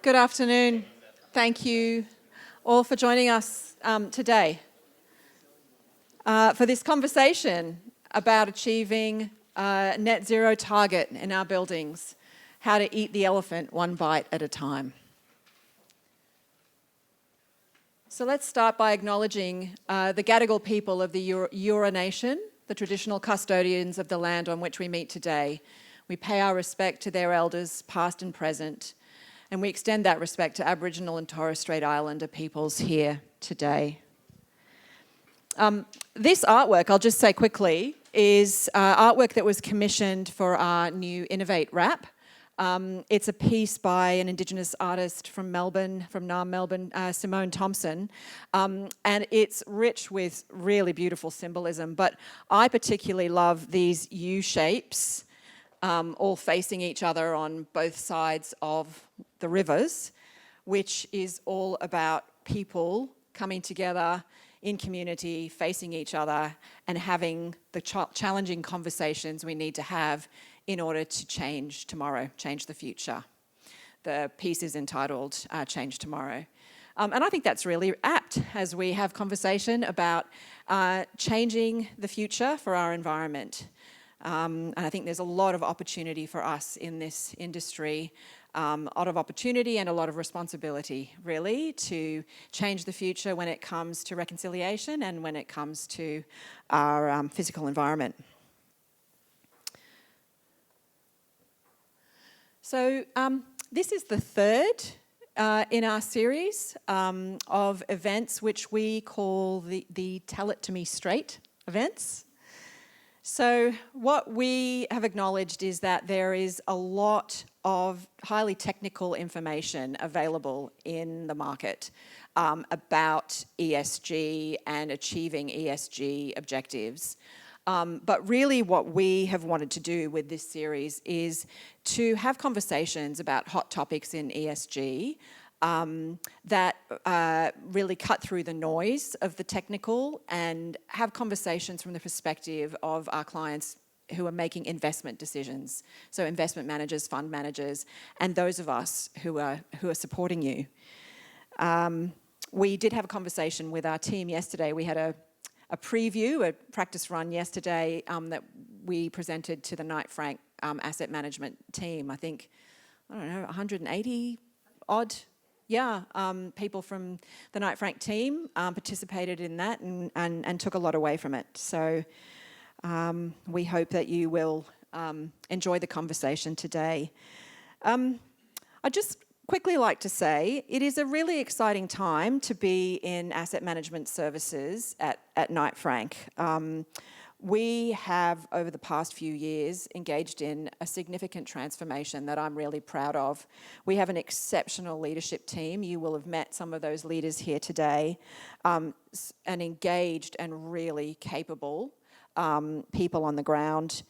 Good afternoon. Thank you all for joining us today for this conversation about achieving a net zero target in our buildings, how to eat the elephant one bite at a time. So let's start by acknowledging the Gadigal people of the Eora Nation, the traditional custodians of the land on which we meet today. We pay our respect to their elders, past and present, and we extend that respect to Aboriginal and Torres Strait Islander peoples here today. This artwork, I'll just say quickly, is artwork that was commissioned for our new Innovate wrap. It's a piece by an Indigenous artist from Melbourne, from Melbourne, Simone Thompson, and it's rich with really beautiful symbolism. But I particularly love these U shapes, all facing each other on both sides of the rivers, which is all about people coming together in community, facing each other, and having the challenging conversations we need to have in order to change tomorrow, change the future. The piece is entitled Change Tomorrow. And I think that's really apt as we have conversation about changing the future for our environment. And I think there's a lot of opportunity for us in this industry, a lot of opportunity and a lot of responsibility, really, to change the future when it comes to reconciliation and when it comes to our physical environment. So this is the third in our series of events which we call the Tell It To Me Straight events. So what we have acknowledged is that there is a lot of highly technical information available in the market about ESG and achieving ESG objectives. But really what we have wanted to do with this series is to have conversations about hot topics in ESG that really cut through the noise of the technical and have conversations from the perspective of our clients who are making investment decisions. So investment managers, fund managers, and those of us who are supporting you. We did have a conversation with our team yesterday. We had a preview, a practice run yesterday that we presented to the Knight Frank asset management team. I think, 180 odd people from the Knight Frank team participated in that and took a lot away from it. So we hope that you will enjoy the conversation today. I'd just quickly like to say it is a really exciting time to be in asset management services at Knight Frank. We have, over the past few years, engaged in a significant transformation that I'm really proud of. We have an exceptional leadership team. You will have met some of those leaders here today, and engaged and really capable people on the ground.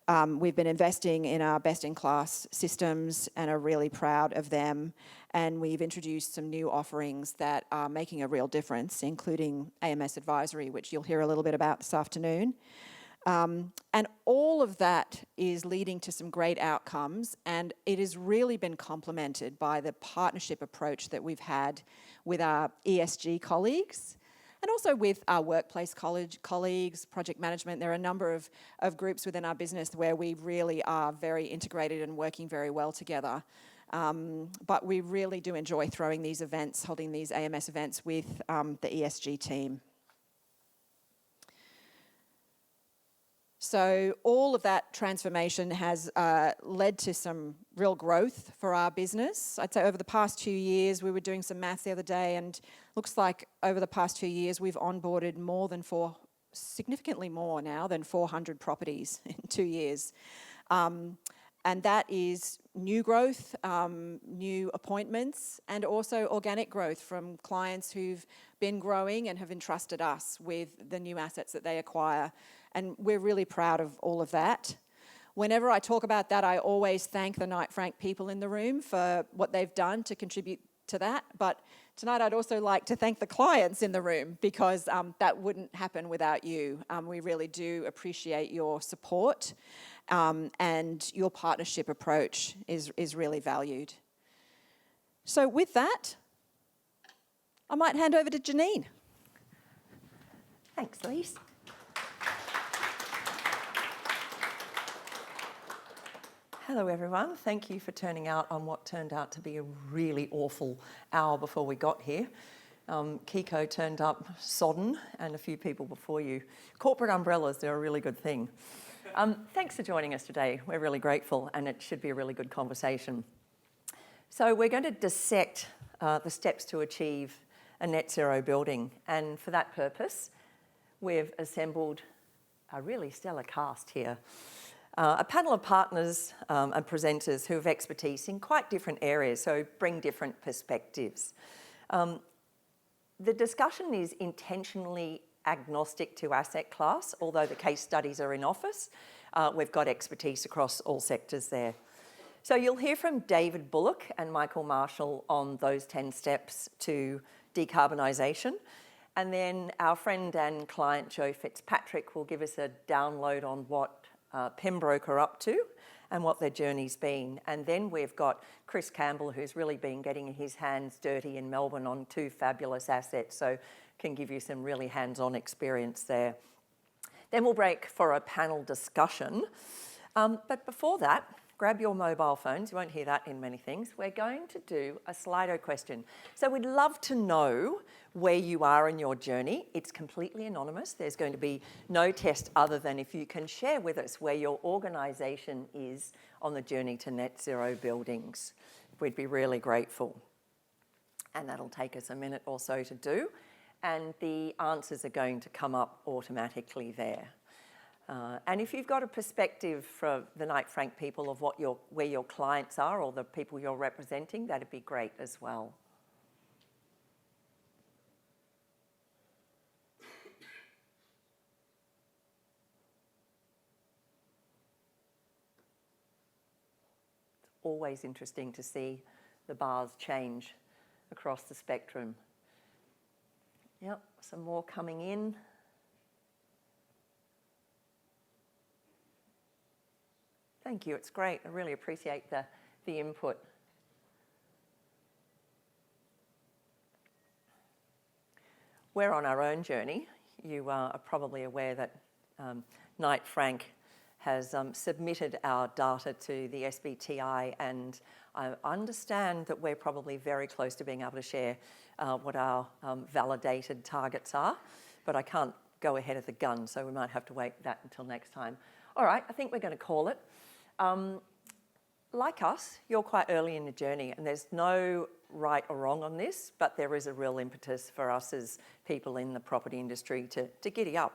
We've been investing in our best-in-class systems and are really proud of them. And we've introduced some new offerings that are making a real difference, including AMS Advisory, which you'll hear a little bit about this afternoon. And all of that is leading to some great outcomes, and it has really been complemented by the partnership approach that we've had with our ESG colleagues, and also with our workplace colleagues, project management. There are a number of groups within our business where we really are very integrated and working very well together. But we really do enjoy throwing these events, holding these AMS events with the ESG team. So all of that transformation has led to some real growth for our business. I'd say over the past 2 years, we were doing some maths the other day, and looks like over the past 2 years, we've onboarded significantly more now than 400 properties in 2 years. And that is new growth, new appointments, and also organic growth from clients who've been growing and have entrusted us with the new assets that they acquire. And we're really proud of all of that. Whenever I talk about that, I always thank the Knight Frank people in the room for what they've done to contribute to that. But tonight I'd also like to thank the clients in the room, because that wouldn't happen without you. We really do appreciate your support, and your partnership approach is really valued. So with that, I might hand over to Janine. Thanks, Lise. Hello, everyone. Thank you for turning out on what turned out to be a really awful hour before we got here. Kiko turned up sodden and a few people before you. Corporate umbrellas, they're a really good thing. Thanks for joining us today. We're really grateful, and it should be a really good conversation. So we're going to dissect the steps to achieve a net zero building, and for that purpose, we've assembled a really stellar cast here. A panel of partners and presenters who have expertise in quite different areas, so bring different perspectives. The discussion is intentionally agnostic to asset class, although the case studies are in office. We've got expertise across all sectors there. So you'll hear from David Bullock and Michael Marshall on those 10 steps to decarbonisation. And then our friend and client Jo Fitzpatrick will give us a download on what Pembroke are up to and what their journey's been. And then we've got Chris Campbell, who's really been getting his hands dirty in Melbourne on 2 fabulous assets, so can give you some really hands-on experience there. Then we'll break for a panel discussion. But before that, grab your mobile phones. You won't hear that in many things. We're going to do a Slido question. So we'd love to know where you are in your journey. It's completely anonymous. There's going to be no test other than if you can share with us where your organisation is on the journey to net zero buildings. We'd be really grateful. And that'll take us a minute or so to do. And the answers are going to come up automatically there. And if you've got a perspective from the Knight Frank people of where your clients are or the people you're representing, that'd be great as well. It's always interesting to see the bars change across the spectrum. Yep, some more coming in. Thank you, it's great. I really appreciate the input. We're on our own journey. You are probably aware that Knight Frank has submitted our data to the SBTi, and I understand that we're probably very close to being able to share what our validated targets are, but I can't go ahead of the gun, so we might have to wait that until next time. All right, I think we're going to call it. Like us, you're quite early in the journey, and there's no right or wrong on this, but there is a real impetus for us as people in the property industry to giddy up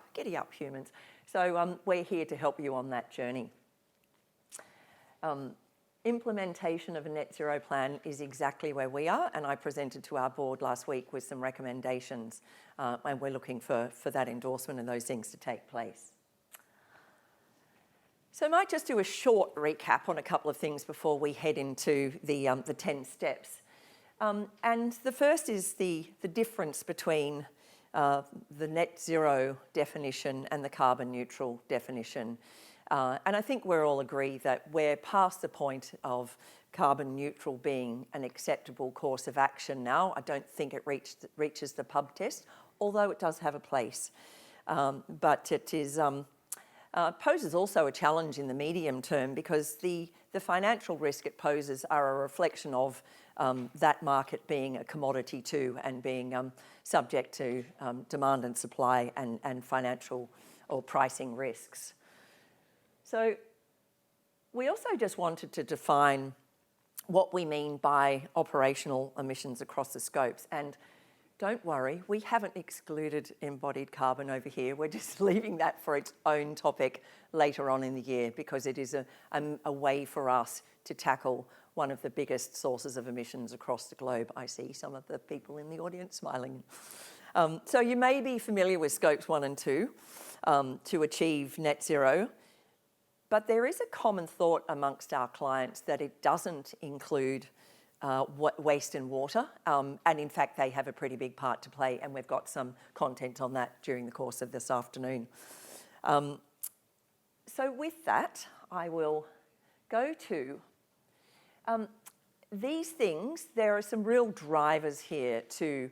humans. So we're here to help you on that journey. Implementation of a net zero plan is exactly where we are, and I presented to our board last week with some recommendations, and we're looking for that endorsement and those things to take place. So I might just do a short recap on a couple of things before we head into the 10 steps. And the first is the difference between the net zero definition and the carbon neutral definition. And I think we're all agree that we're past the point of carbon neutral being an acceptable course of action now. I don't think it reaches the pub test, although it does have a place. But it is... poses also a challenge in the medium term because the financial risk it poses are a reflection of that market being a commodity too and being subject to demand and supply and financial or pricing risks. So we also just wanted to define what we mean by operational emissions across the scopes. And don't worry, we haven't excluded embodied carbon over here. We're just leaving that for its own topic later on in the year because it is a way for us to tackle one of the biggest sources of emissions across the globe. I see some of the people in the audience smiling. So you may be familiar with scopes 1 and 2 to achieve net zero, but there is a common thought amongst our clients that it doesn't include waste and water, and in fact they have a pretty big part to play, and we've got some content on that during the course of this afternoon. So with that, I will go to these things, there are some real drivers here to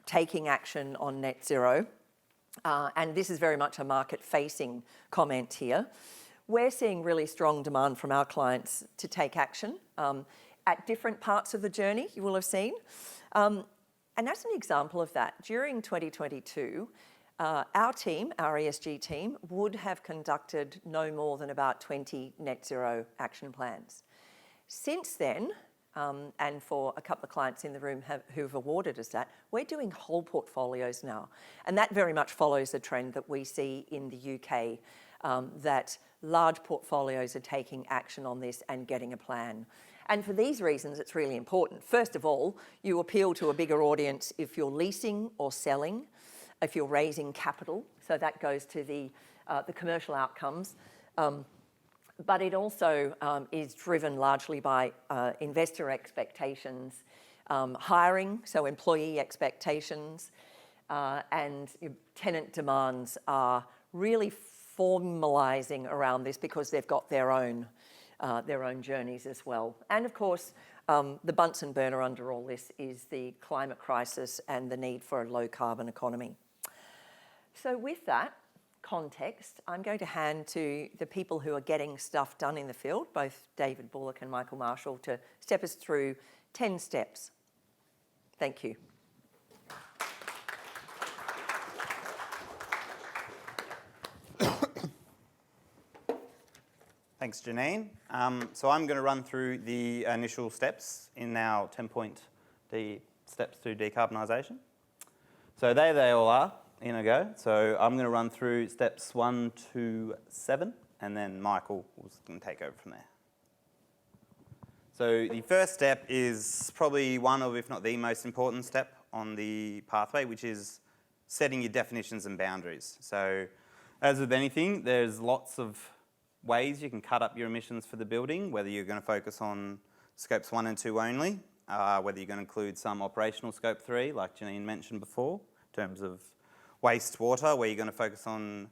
taking action on net zero. And this is very much a market-facing comment here. We're seeing really strong demand from our clients to take action at different parts of the journey, you will have seen. And as an example of that, during 2022, our team, our ESG team, would have conducted no more than about 20 net zero action plans. Since then, and for a couple of clients in the room who've awarded us that, we're doing whole portfolios now. And that very much follows the trend that we see in the UK, that large portfolios are taking action on this and getting a plan. And for these reasons, it's really important. First of all, you appeal to a bigger audience if you're leasing or selling, if you're raising capital, so that goes to the commercial outcomes. But it also is driven largely by investor expectations, hiring, so employee expectations, and tenant demands are really formalising around this because they've got their own journeys as well. And of course, the Bunsen burner under all this is the climate crisis and the need for a low carbon economy. So with that context, I'm going to hand to the people who are getting stuff done in the field, both David Bullock and Michael Marshall, to step us through 10 steps. Thank you. Thanks, Janine. So I'm going to run through the initial steps in our 10-point steps to decarbonisation. So there they all are in a go. So I'm going to run through steps 1 to 7, and then Michael was going to take over from there. So the first step is probably one of, if not the most important step on the pathway, which is setting your definitions and boundaries. So as with anything, there's lots of ways you can cut up your emissions for the building, whether you're going to focus on scopes 1 and 2 only, whether you're going to include some operational scope 3, like Janine mentioned before, in terms of wastewater, where you're going to focus on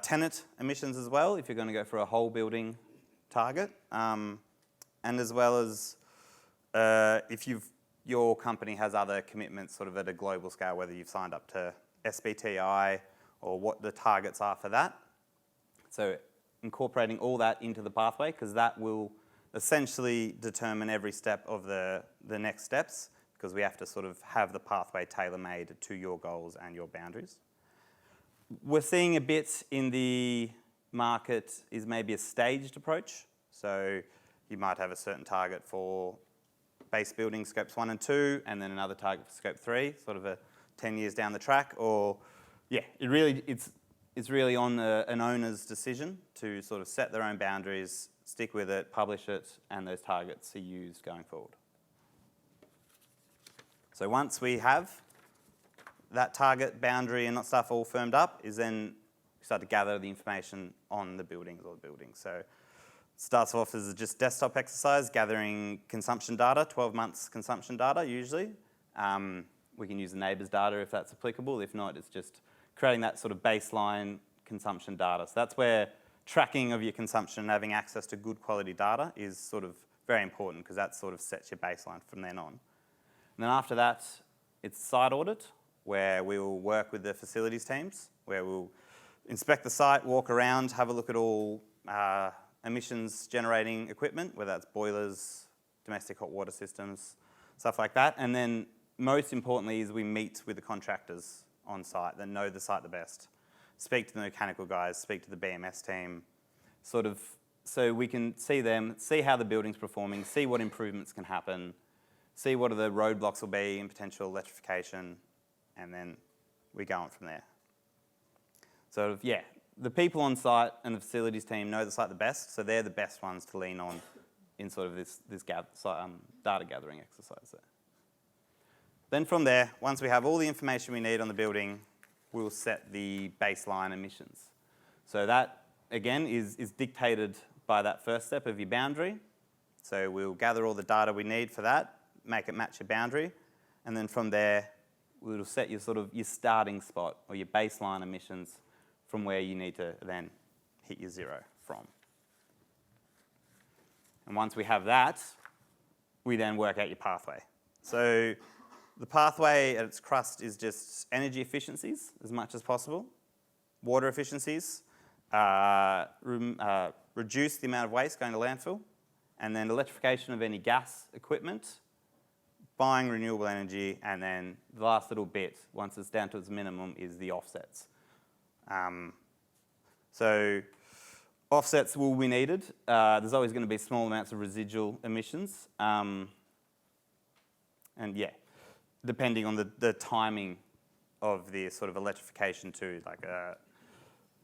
tenant emissions as well, if you're going to go for a whole building target, and as well as if your company has other commitments sort of at a global scale, whether you've signed up to SBTI or what the targets are for that. So incorporating all that into the pathway, because that will essentially determine every step of the next steps, because we have to sort of have the pathway tailor-made to your goals and your boundaries. We're seeing a bit in the market is maybe a staged approach. So you might have a certain target for base building scopes 1 and 2, and then another target for scope 3, sort of a 10 years down the track, or yeah, it's really on an owner's decision to sort of set their own boundaries, stick with it, publish it, and those targets are used going forward. So once we have that target, boundary, and that stuff all firmed up, is then we start to gather the information on the buildings or the buildings. So it starts off as just desktop exercise, gathering consumption data, 12 months consumption data usually. We can use the neighbours' data if that's applicable. If not, it's just creating that sort of baseline consumption data. So that's where tracking of your consumption and having access to good quality data is sort of very important, because that sort of sets your baseline from then on. And then after that, it's site audit, where we will work with the facilities teams, where we'll inspect the site, walk around, have a look at all emissions generating equipment, whether that's boilers, domestic hot water systems, stuff like that. And then most importantly is we meet with the contractors on site that know the site the best. Speak to the mechanical guys, speak to the BMS team, sort of so we can see them, see how the building's performing, see what improvements can happen, see what are the roadblocks will be in potential electrification, and then we go on from there. So yeah, the people on site and the facilities team know the site the best, so they're the best ones to lean on in sort of this data gathering exercise there. Then from there, once we have all the information we need on the building, we'll set the baseline emissions. So that, again, is dictated by that first step of your boundary. So we'll gather all the data we need for that, make it match your boundary, and then from there, we'll set your sort of your starting spot or your baseline emissions from where you need to then hit your zero from. And once we have that, we then work out your pathway. So the pathway at its crust is just energy efficiencies as much as possible, water efficiencies, reduce the amount of waste going to landfill, and then electrification of any gas equipment, buying renewable energy, and then the last little bit, once it's down to its minimum, is the offsets. So offsets will be needed. There's always going to be small amounts of residual emissions. And yeah, depending on the timing of the sort of electrification too, like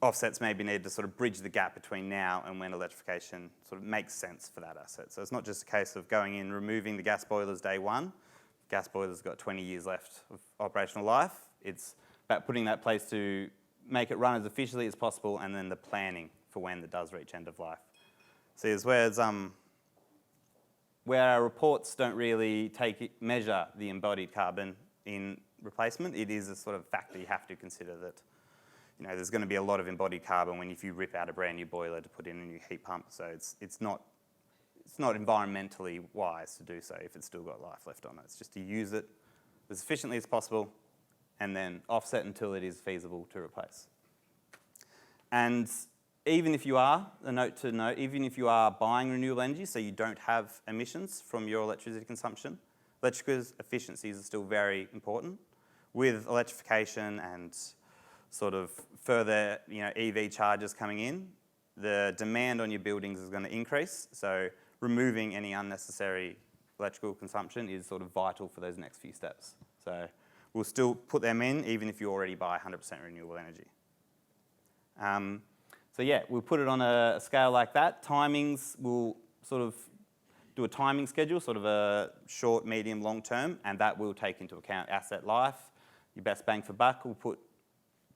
offsets may be needed to sort of bridge the gap between now and when electrification sort of makes sense for that asset. So it's not just a case of going in, removing the gas boilers day one. Gas boilers got 20 years left of operational life. It's about putting that place to make it run as efficiently as possible, and then the planning for when it does reach end of life. See, as where our reports don't really measure the embodied carbon in replacement, it is a sort of factor you have to consider that, you know, there's going to be a lot of embodied carbon if you rip out a brand new boiler to put in a new heat pump. So it's not environmentally wise to do so if it's still got life left on it. It's just to use it as efficiently as possible and then offset until it is feasible to replace. And even if you are, even if you are buying renewable energy, so you don't have emissions from your electricity consumption, electrical efficiencies are still very important. With electrification and sort of further, EV charges coming in, the demand on your buildings is going to increase. So removing any unnecessary electrical consumption is sort of vital for those next few steps. So we'll still put them in even if you already buy 100% renewable energy. So yeah, we'll put it on a scale like that. Timings, we'll sort of do a timing schedule, sort of a short, medium, long term, and that will take into account asset life, your best bang for buck. We'll put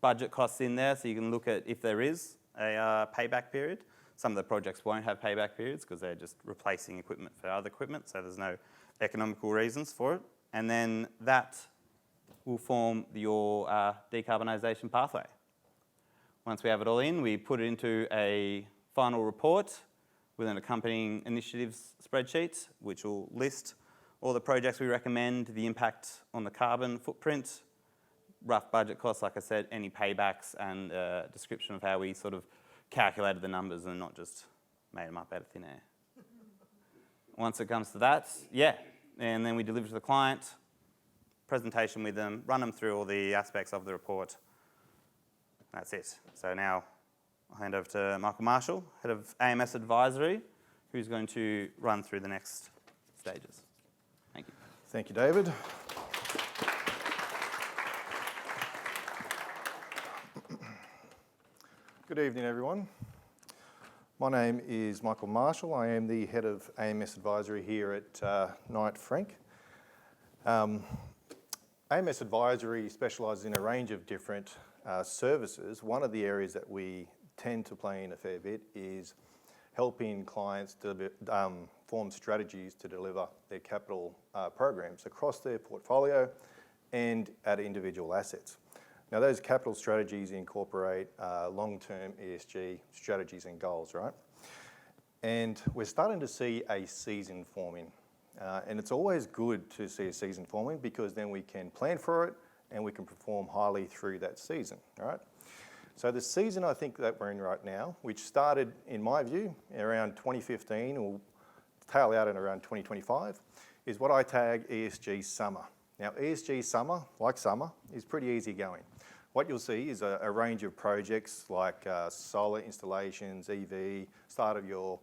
budget costs in there so you can look at if there is a payback period. Some of the projects won't have payback periods because they're just replacing equipment for other equipment, so there's no economical reasons for it. And then that will form your decarbonisation pathway. Once we have it all in, we put it into a final report with an accompanying initiatives spreadsheet, which will list all the projects we recommend, the impact on the carbon footprint, rough budget costs, like I said, any paybacks, and a description of how we sort of calculated the numbers and not just made them up out of thin air. Once it comes to that, yeah, and then we deliver to the client, presentation with them, run them through all the aspects of the report. That's it. So now I'll hand over to Michael Marshall, Head of AMS Advisory, who's going to run through the next stages. Thank you. Thank you, David. Good evening, everyone. My name is Michael Marshall. I am the Head of AMS Advisory here at Knight Frank. AMS Advisory specialises in a range of different services. One of the areas that we tend to play in a fair bit is helping clients form strategies to deliver their capital programs across their portfolio and at individual assets. Now, those capital strategies incorporate long-term ESG strategies and goals, right? And we're starting to see a season forming. And it's always good to see a season forming because then we can plan for it and we can perform highly through that season, all right? So the season I think that we're in right now, which started, in my view, around 2015 or tail out in around 2025, is what I tag ESG summer. Now, ESG summer, like summer, is pretty easy going. What you'll see is a range of projects like solar installations, EV, start of your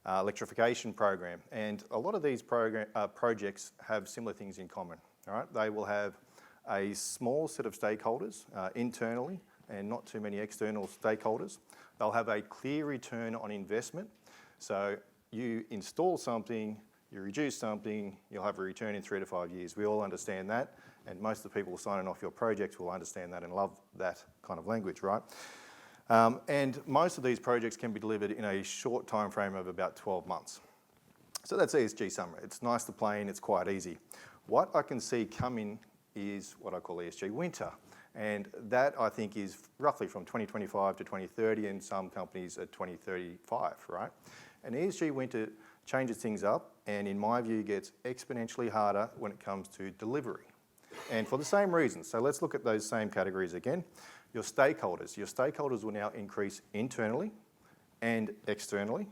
electrification program. And a lot of these projects have similar things in common, all right? They will have a small set of stakeholders internally and not too many external stakeholders. They'll have a clear return on investment. So you install something, you reduce something, you'll have a return in 3 to 5 years. We all understand that, and most of the people signing off your projects will understand that and love that kind of language, right? And most of these projects can be delivered in a short time frame of about 12 months. So that's ESG summer. It's nice to play and it's quite easy. What I can see coming is what I call ESG winter. And that, I think, is roughly from 2025 to 2030, and some companies at 2035, right? And ESG winter changes things up, and in my view gets exponentially harder when it comes to delivery. And for the same reasons. So let's look at those same categories again. Your stakeholders will now increase internally and externally.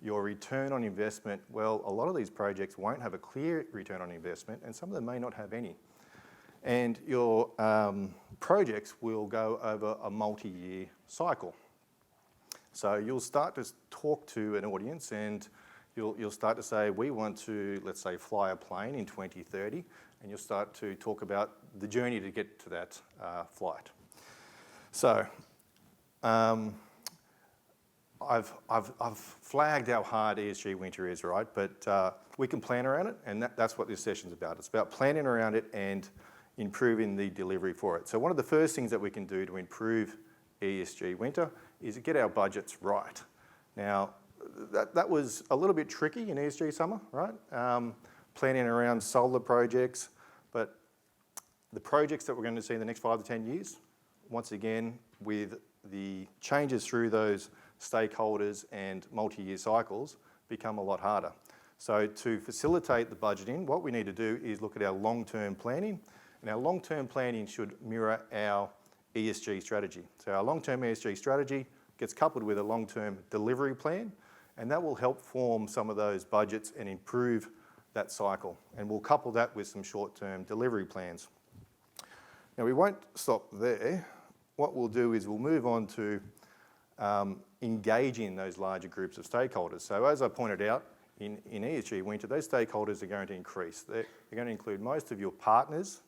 Your return on investment, well, a lot of these projects won't have a clear return on investment, and some of them may not have any. And your projects will go over a multi-year cycle. So you'll start to talk to an audience, and you'll start to say, we want to, let's say, fly a plane in 2030, and you'll start to talk about the journey to get to that flight. So I've flagged how hard ESG winter is, right? But we can plan around it, and that's what this session's about. It's about planning around it and improving the delivery for it. So one of the first things that we can do to improve ESG winter is to get our budgets right. Now, that was a little bit tricky in ESG summer, right? Planning around solar projects, but the projects that we're going to see in the next 5 to 10 years, once again, with the changes through those stakeholders and multi-year cycles, become a lot harder. So to facilitate the budgeting, what we need to do is look at our long-term planning, and our long-term planning should mirror our ESG strategy. So our long-term ESG strategy gets coupled with a long-term delivery plan, and that will help form some of those budgets and improve that cycle. And we'll couple that with some short-term delivery plans. Now, we won't stop there. What we'll do is we'll move on to engaging those larger groups of stakeholders. So as I pointed out, in ESG winter, those stakeholders are going to increase. They're going to include most of your partners,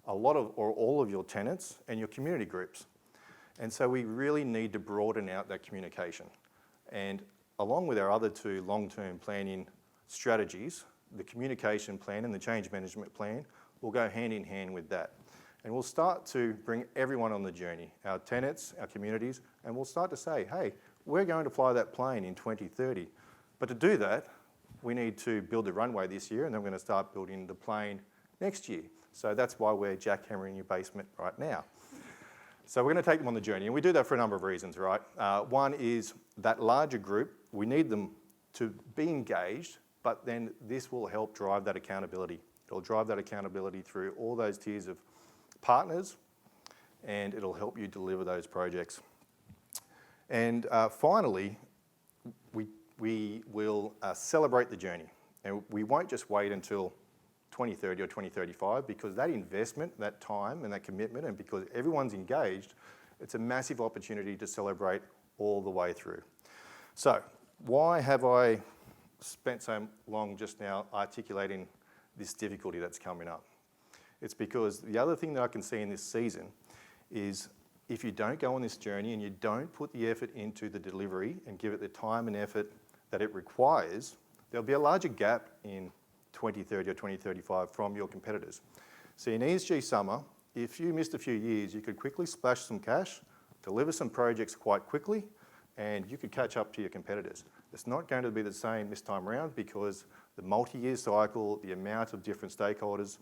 a lot of or all of your tenants, and your community groups. And so we really need to broaden out that communication. And along with our other two long-term planning strategies, the communication plan and the change management plan will go hand in hand with that. And we'll start to bring everyone on the journey, our tenants, our communities, and we'll start to say, hey, we're going to fly that plane in 2030. But to do that, we need to build the runway this year, and then we're going to start building the plane next year. So that's why we're jackhammering your basement right now. So we're going to take them on the journey, and we do that for a number of reasons, right? One is that larger group, we need them to be engaged, but then this will help drive that accountability. It'll drive that accountability through all those tiers of partners, and it'll help you deliver those projects. And finally, we will celebrate the journey. And we won't just wait until 2030 or 2035, because that investment, that time and that commitment, and because everyone's engaged, it's a massive opportunity to celebrate all the way through. So why have I spent so long just now articulating this difficulty that's coming up? It's because the other thing that I can see in this season is if you don't go on this journey and you don't put the effort into the delivery and give it the time and effort that it requires, there'll be a larger gap in 2030 or 2035 from your competitors. So in ESG summer, if you missed a few years, you could quickly splash some cash, deliver some projects quite quickly, and you could catch up to your competitors. It's not going to be the same this time around because the multi-year cycle, the amount of different stakeholders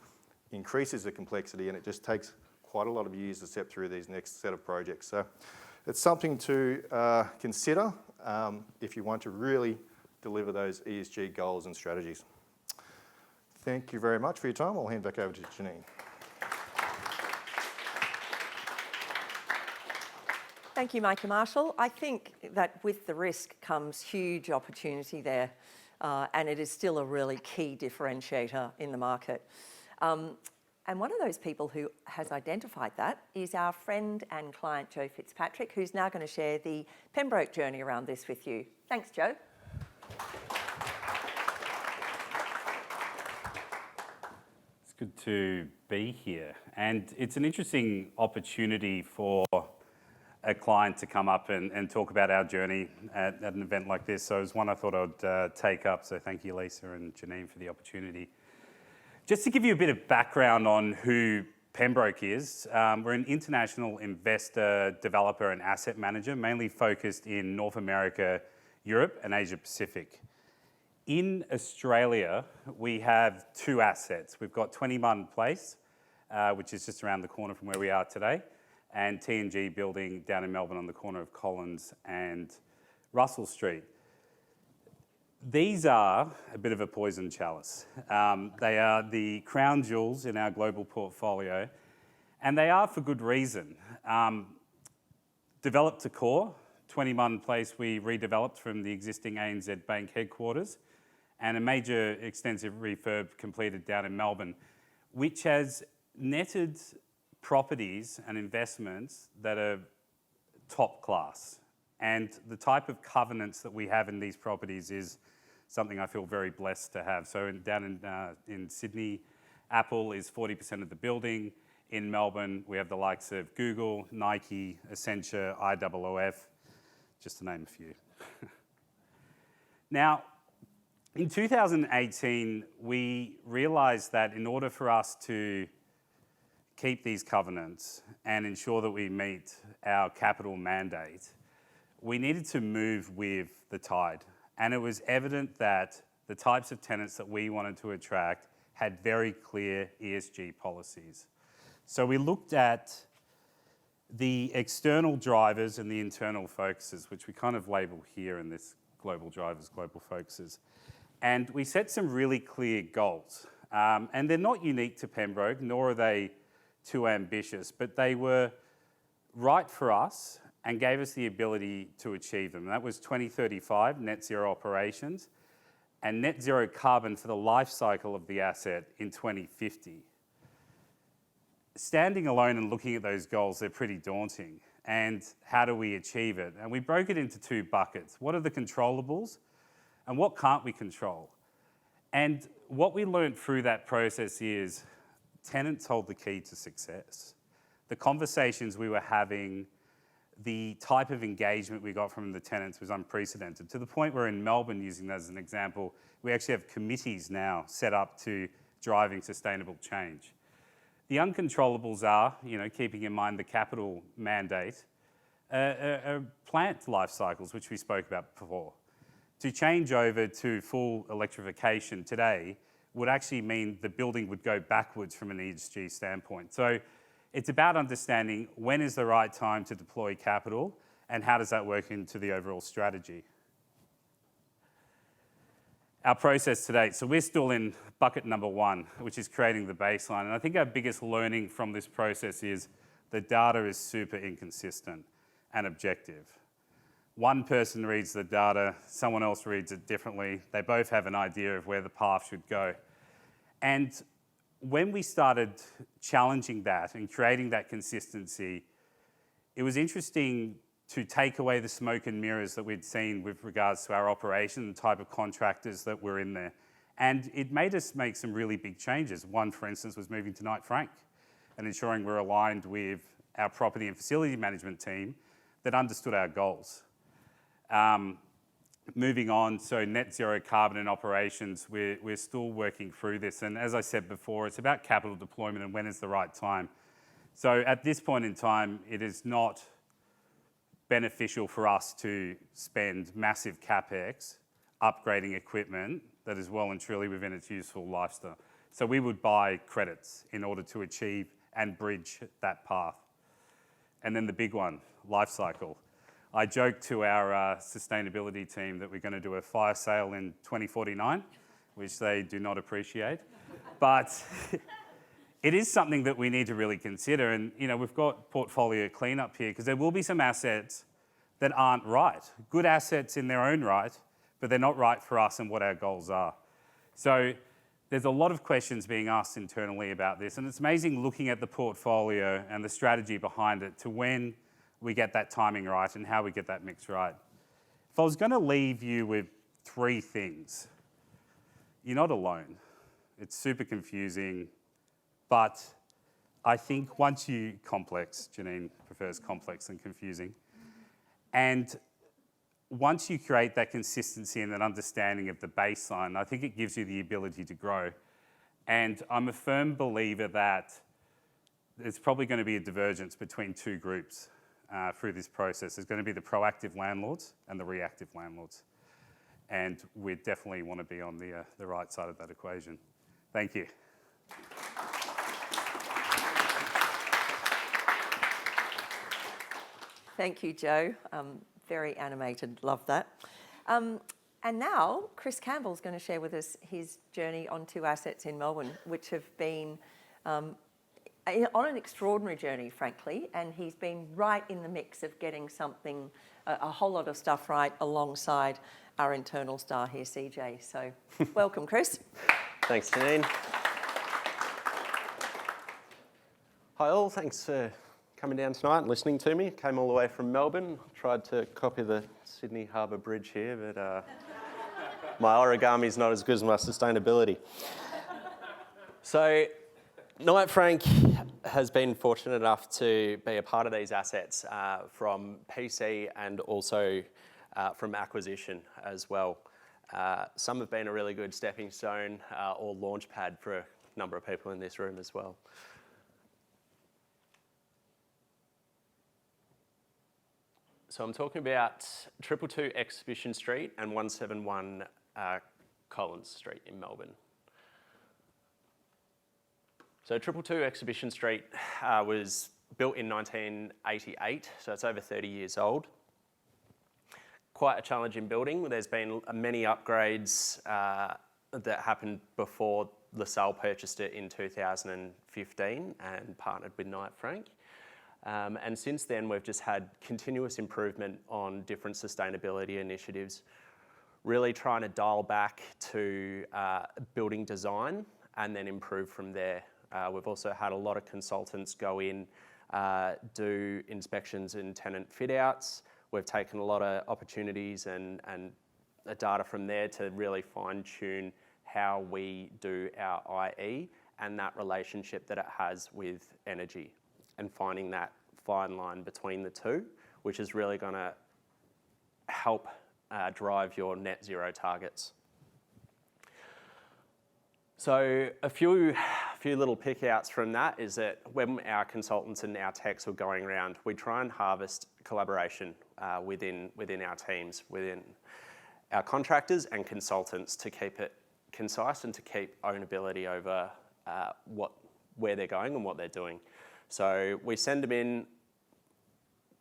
increases the complexity, and it just takes quite a lot of years to step through these next set of projects. So it's something to consider if you want to really deliver those ESG goals and strategies. Thank you very much for your time. I'll hand back over to Janine. Thank you, Mike and Marshall. I think that with the risk comes huge opportunity there, and it is still a really key differentiator in the market. And one of those people who has identified that is our friend and client, Joe Fitzpatrick, who's now going to share the Pembroke journey around this with you. Thanks, Joe. It's good to be here. And it's an interesting opportunity for a client to come up and talk about our journey at an event like this. So it's one I thought I'd take up. So thank you, Lisa and Janine, for the opportunity. Just to give you a bit of background on who Pembroke is, we're an international investor, developer and asset manager, mainly focused in North America, Europe and Asia Pacific. In Australia, we have two assets. We've got 21 Place, which is just around the corner from where we are today, and T&G building down in Melbourne on the corner of Collins and Russell Street. These are a bit of a poison chalice. They are the crown jewels in our global portfolio, and they are for good reason. Developed to core, 21 Place we redeveloped from the existing ANZ Bank headquarters, and a major extensive refurb completed down in Melbourne, which has netted properties and investments that are top class. And the type of covenants that we have in these properties is something I feel very blessed to have. So down in Sydney, Apple is 40% of the building. In Melbourne, we have the likes of Google, Nike, Accenture, IOOF, just to name a few. Now, in 2018, we realised that in order for us to keep these covenants and ensure that we meet our capital mandate, we needed to move with the tide. And it was evident that the types of tenants that we wanted to attract had very clear ESG policies. So we looked at the external drivers and the internal focuses, which we kind of label here in this global drivers, global focuses. And we set some really clear goals. And they're not unique to Pembroke, nor are they too ambitious, but they were right for us and gave us the ability to achieve them. And that was 2035, net zero operations, and net zero carbon for the life cycle of the asset in 2050. Standing alone and looking at those goals, they're pretty daunting. And how do we achieve it? And we broke it into two buckets. What are the controllables and what can't we control? And what we learned through that process is tenants hold the key to success. The conversations we were having, the type of engagement we got from the tenants was unprecedented, to the point where in Melbourne, using that as an example, we actually have committees now set up to driving sustainable change. The uncontrollables are, keeping in mind the capital mandate, plant life cycles, which we spoke about before. To change over to full electrification today would actually mean the building would go backwards from an ESG standpoint. So it's about understanding when is the right time to deploy capital and how does that work into the overall strategy. Our process to date, so we're still in bucket number one, which is creating the baseline. And I think our biggest learning from this process is the data is super inconsistent and objective. One person reads the data, someone else reads it differently. They both have an idea of where the path should go. And when we started challenging that and creating that consistency, it was interesting to take away the smoke and mirrors that we'd seen with regards to our operation and the type of contractors that were in there. And it made us make some really big changes. One, for instance, was moving to Knight Frank and ensuring we're aligned with our property and facility management team that understood our goals. Moving on, so net zero carbon in operations, we're still working through this. And as I said before, it's about capital deployment and when is the right time. So at this point in time, it is not beneficial for us to spend massive capex upgrading equipment that is well and truly within its useful lifestyle. So we would buy credits in order to achieve and bridge that path. And then the big one, life cycle. I joked to our sustainability team that we're going to do a fire sale in 2049, which they do not appreciate. But it is something that we need to really consider. And, we've got portfolio cleanup here because there will be some assets that aren't right. Good assets in their own right, but they're not right for us and what our goals are. So there's a lot of questions being asked internally about this. And it's amazing looking at the portfolio and the strategy behind it to when we get that timing right and how we get that mix right. If I was going to leave you with three things, you're not alone. It's super confusing, but I think once you complex, Janine prefers complex than confusing, and once you create that consistency and that understanding of the baseline, I think it gives you the ability to grow. And I'm a firm believer that there's probably going to be a divergence between two groups through this process. There's going to be the proactive landlords and the reactive landlords. And we definitely want to be on the right side of that equation. Thank you. Thank you, Joe. Very animated, love that. And now Chris Campbell's going to share with us his journey on 2 assets in Melbourne, which have been on an extraordinary journey, frankly, and he's been right in the mix of getting something, a whole lot of stuff right alongside our internal star here, CJ. So welcome, Chris. Thanks, Janine. Hi all, thanks for coming down tonight and listening to me. Came all the way from Melbourne. Tried to copy the Sydney Harbour Bridge here, but my origami's not as good as my sustainability. So, Knight Frank has been fortunate enough to be a part of these assets from PC and also from acquisition as well. Some have been a really good stepping stone or launch pad for a number of people in this room as well. So I'm talking about 222 Exhibition Street and 171 Collins Street in Melbourne. So 222 Exhibition Street was built in 1988, so it's over 30 years old. Quite a challenging building. There's been many upgrades that happened before LaSalle purchased it in 2015 and partnered with Knight Frank. And since then, we've just had continuous improvement on different sustainability initiatives, really trying to dial back to building design and then improve from there. We've also had a lot of consultants go in, do inspections and tenant fit outs. We've taken a lot of opportunities and data from there to really fine tune how we do our IE and that relationship that it has with energy, and finding that fine line between the two, which is really going to help drive your net zero targets. So a few little pick outs from that is that when our consultants and our techs are going around, we try and harvest collaboration within our teams, within our contractors and consultants, to keep it concise and to keep ownability over where they're going and what they're doing. So we send them in,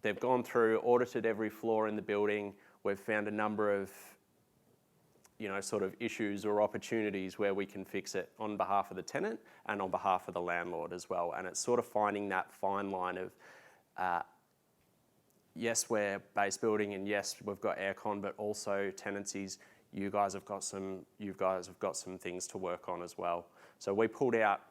they've gone through, audited every floor in the building. We've found a number of sort of issues or opportunities where we can fix it on behalf of the tenant and on behalf of the landlord as well. And it's sort of finding that fine line of, yes, we're base building and yes, we've got aircon, but also tenancies, you guys have got some things to work on as well. So we pulled out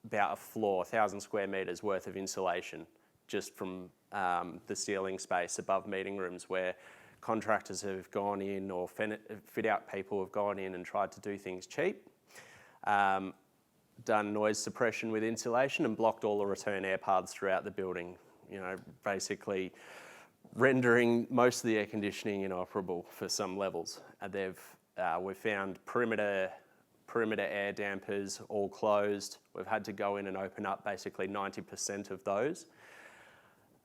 about a floor, 1,000 square metres worth of insulation just from the ceiling space above meeting rooms, where contractors have gone in, or fit out people have gone in and tried to do things cheap, done noise suppression with insulation and blocked all the return air paths throughout the building, basically rendering most of the air conditioning inoperable for some levels. And we've found perimeter air dampers all closed. We've had to go in and open up basically 90% of those,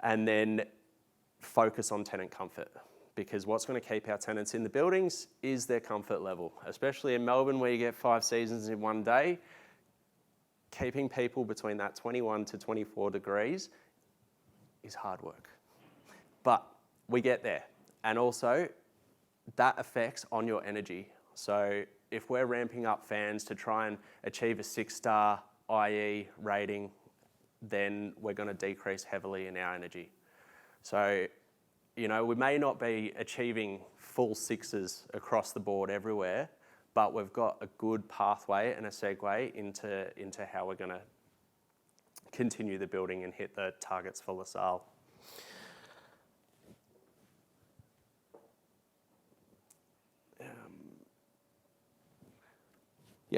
and then focus on tenant comfort. Because what's going to keep our tenants in the buildings is their comfort level. Especially in Melbourne, where you get 5 seasons in one day, keeping people between that 21 to 24 degrees is hard work. But we get there. And also, that affects on your energy. So if we're ramping up fans to try and achieve a 6-star IE rating, then we're going to decrease heavily in our energy. So, we may not be achieving full 6s across the board everywhere, but we've got a good pathway and a segue into how we're going to continue the building and hit the targets for LaSalle.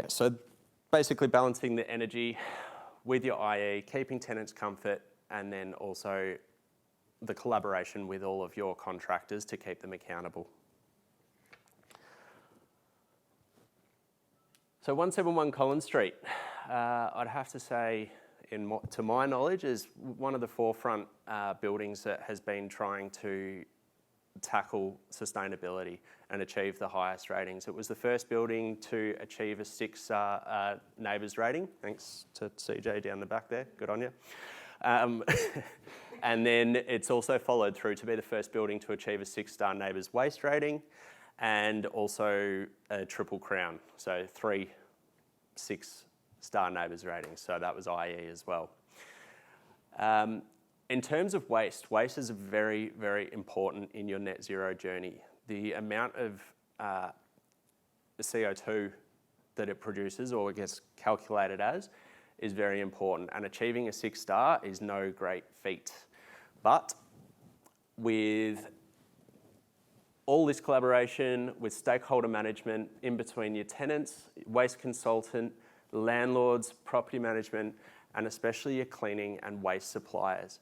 So basically balancing the energy with your IE, keeping tenants comfort, and then also the collaboration with all of your contractors to keep them accountable. So 171 Collins Street, I'd have to say, to my knowledge, is one of the forefront buildings that has been trying to tackle sustainability and achieve the highest ratings. It was the first building to achieve a 6-star NABERS rating. Thanks to CJ down the back there, good on you. And then it's also followed through to be the first building to achieve a 6-star NABERS waste rating. and also a triple crown, so 3 6-star neighbours ratings, so that was IE as well. In terms of waste is very, very important in your net zero journey. The amount of CO2 that it produces or it gets calculated as is very important, and achieving a 6-star is no great feat. But with all this collaboration with stakeholder management in between your tenants, waste consultant, landlords, property management, and especially your cleaning and waste suppliers,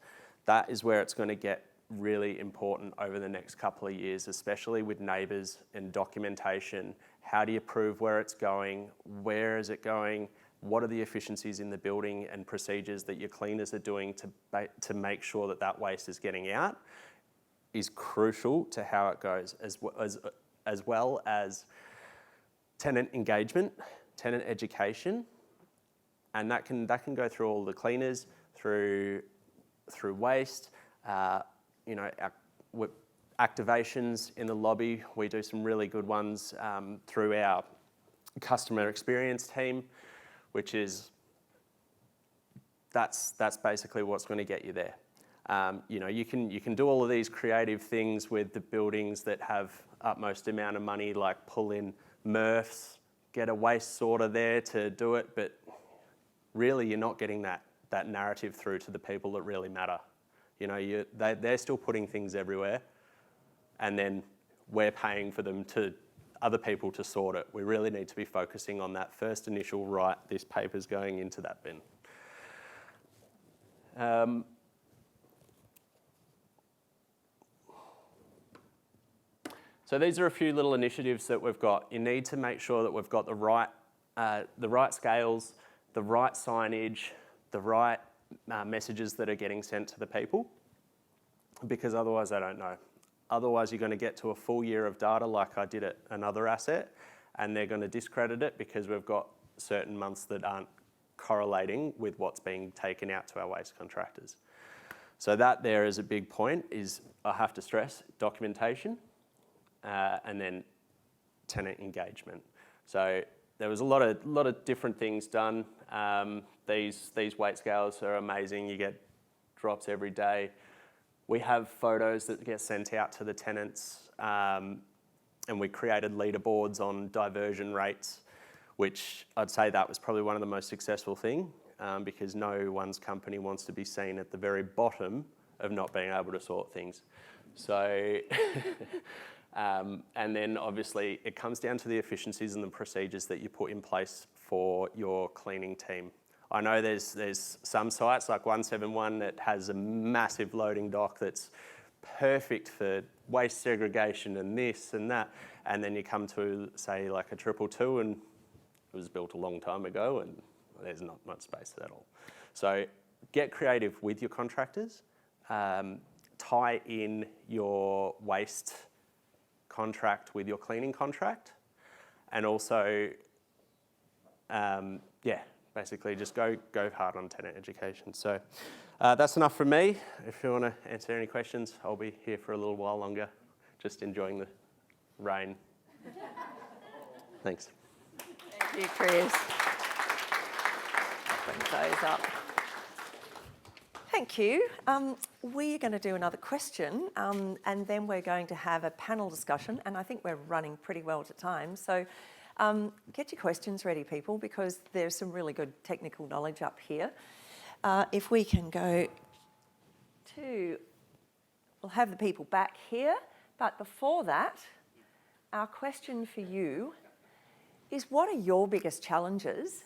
that is where it's going to get really important over the next couple of years, especially with neighbours and documentation. How do you prove where it's going? Where is it going? What are the efficiencies in the building and procedures that your cleaners are doing to make sure that that waste is getting out is crucial to how it goes, as well as tenant engagement, tenant education, and that can go through all the cleaners, through waste, activations in the lobby. We do some really good ones through our customer experience team, which is that's basically what's going to get you there. You can do all of these creative things with the buildings that have utmost amount of money, like pull in MRFs, get a waste sorter there to do it, but really you're not getting that narrative through to the people that really matter. They're still putting things everywhere, and then we're paying for them to other people to sort it. We really need to be focusing on that first initial, right, this paper's going into that bin. So these are a few little initiatives that we've got. You need to make sure that we've got the right scales, the right signage, the right messages that are getting sent to the people, because otherwise they don't know. Otherwise you're going to get to a full year of data like I did at another asset, and they're going to discredit it because we've got certain months that aren't correlating with what's being taken out to our waste contractors. So that there is a big point, is I have to stress documentation, and then tenant engagement. So there was a lot of different things done. These weight scales are amazing. You get drops every day. We have photos that get sent out to the tenants, and we created leaderboards on diversion rates, which I'd say that was probably one of the most successful thing, because no one's company wants to be seen at the very bottom of not being able to sort things. So, and then obviously it comes down to the efficiencies and the procedures that you put in place for your cleaning team. I know there's some sites like 171 that has a massive loading dock that's perfect for waste segregation and this and that, and then you come to say like a 222 and it was built a long time ago and there's not much space at all. So get creative with your contractors, tie in your waste contract with your cleaning contract, and also, basically just go hard on tenant education. So that's enough from me. If you want to answer any questions, I'll be here for a little while longer, just enjoying the rain. Thanks. Thank you, Chris. Bring those up. Thank you. We're going to do another question, and then we're going to have a panel discussion, and I think we're running pretty well to time. So get your questions ready, people, because there's some really good technical knowledge up here. If we can go to, we'll have the people back here, but before that, our question for you is, what are your biggest challenges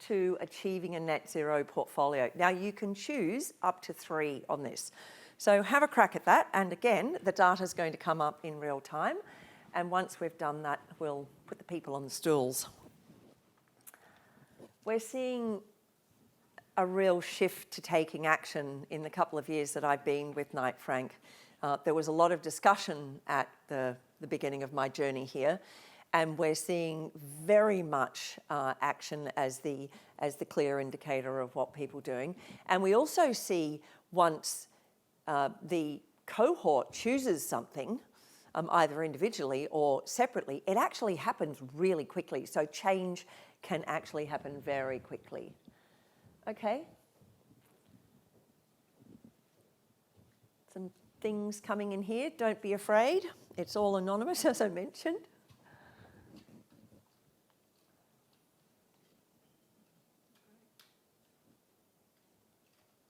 to achieving a net zero portfolio? Now you can choose up to 3 on this. So have a crack at that. And again, the data is going to come up in real time. And once we've done that, we'll put the people on the stools. We're seeing a real shift to taking action in the couple of years that I've been with Knight Frank. There was a lot of discussion at the beginning of my journey here, and we're seeing very much action as the clear indicator of what people are doing. And we also see once the cohort chooses something, either individually or separately, it actually happens really quickly. So change can actually happen very quickly. Okay. Some things coming in here. Don't be afraid. It's all anonymous, as I mentioned.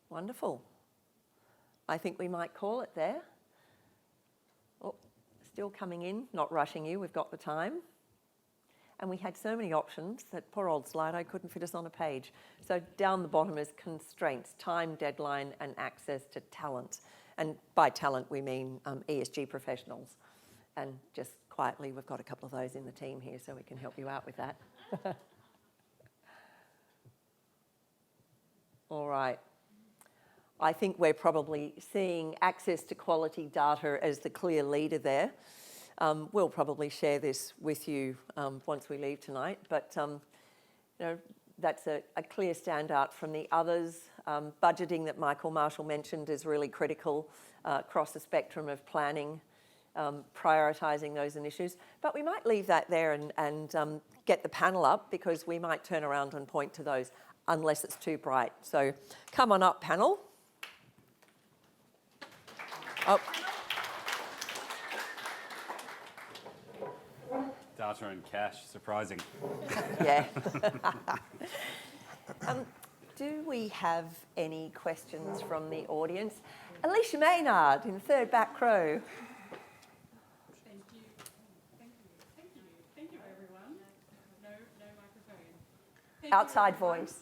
Wonderful. I think we might call it there. Oh, still coming in, not rushing you, we've got the time. And we had so many options that poor old Slido couldn't fit us on a page. So down the bottom is constraints, time, deadline, and access to talent. And by talent, we mean ESG professionals. And just quietly, we've got a couple of those in the team here, so we can help you out with that. All right. I think we're probably seeing access to quality data as the clear leader there. We'll probably share this with you once we leave tonight, but you know, that's a clear standout from the others. Budgeting that Michael Marshall mentioned is really critical across the spectrum of planning, prioritising those initiatives. But we might leave that there and get the panel up, because we might turn around and point to those unless it's too bright. So come on up, panel. Oh. Data and cash, surprising. Yeah. Do we have any questions from the audience? Alicia Maynard in the third back row. Thank you. Thank you. Thank you. Thank you, everyone. No microphone. Thank Outside you, everyone. voice.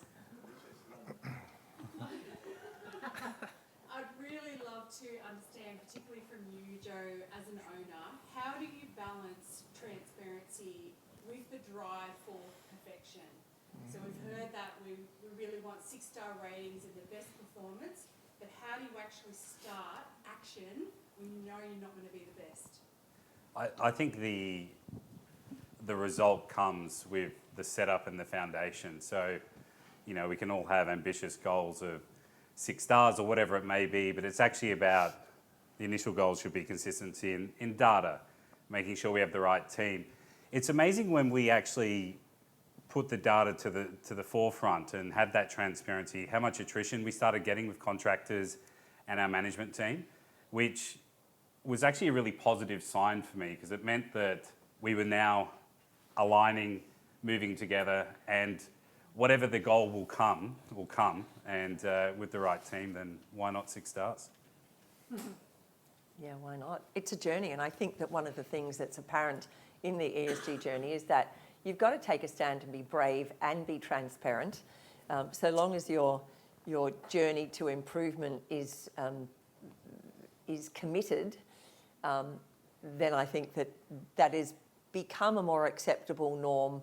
I'd really love to understand, particularly from you, Joe, as an owner, how do you balance transparency with the drive for perfection? So we've heard that we really want 6-star ratings and the best performance, but how do you actually start action when you know you're not going to be the best? I think the result comes with the setup and the foundation. So, you know, we can all have ambitious goals of 6 stars or whatever it may be, but it's actually about the initial goals should be consistency in data, making sure we have the right team. It's amazing when we actually put the data to the forefront and had that transparency, how much attrition we started getting with contractors and our management team, which was actually a really positive sign for me, because it meant that we were now aligning, moving together, and whatever the goal will come, and with the right team, then why not 6 stars? Yeah, why not? It's a journey, and I think that one of the things that's apparent in the ESG journey is that you've got to take a stand and be brave and be transparent. So long as your journey to improvement is committed, then I think that is become a more acceptable norm,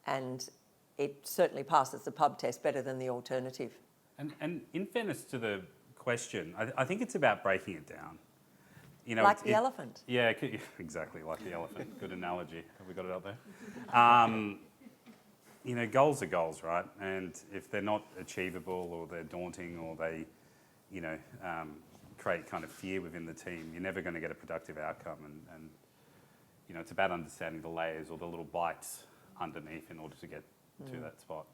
and it certainly passes the pub test better than the alternative. And in fairness to the question, I think it's about breaking it down. You know, Like the elephant. Yeah, exactly, like the elephant. Good analogy. Have we got it up there? You know, goals are goals, right? And if they're not achievable, or they're daunting, or they, you know, create kind of fear within the team, you're never going to get a productive outcome. And you know, it's about understanding the layers or the little bites underneath in order to get to that spot.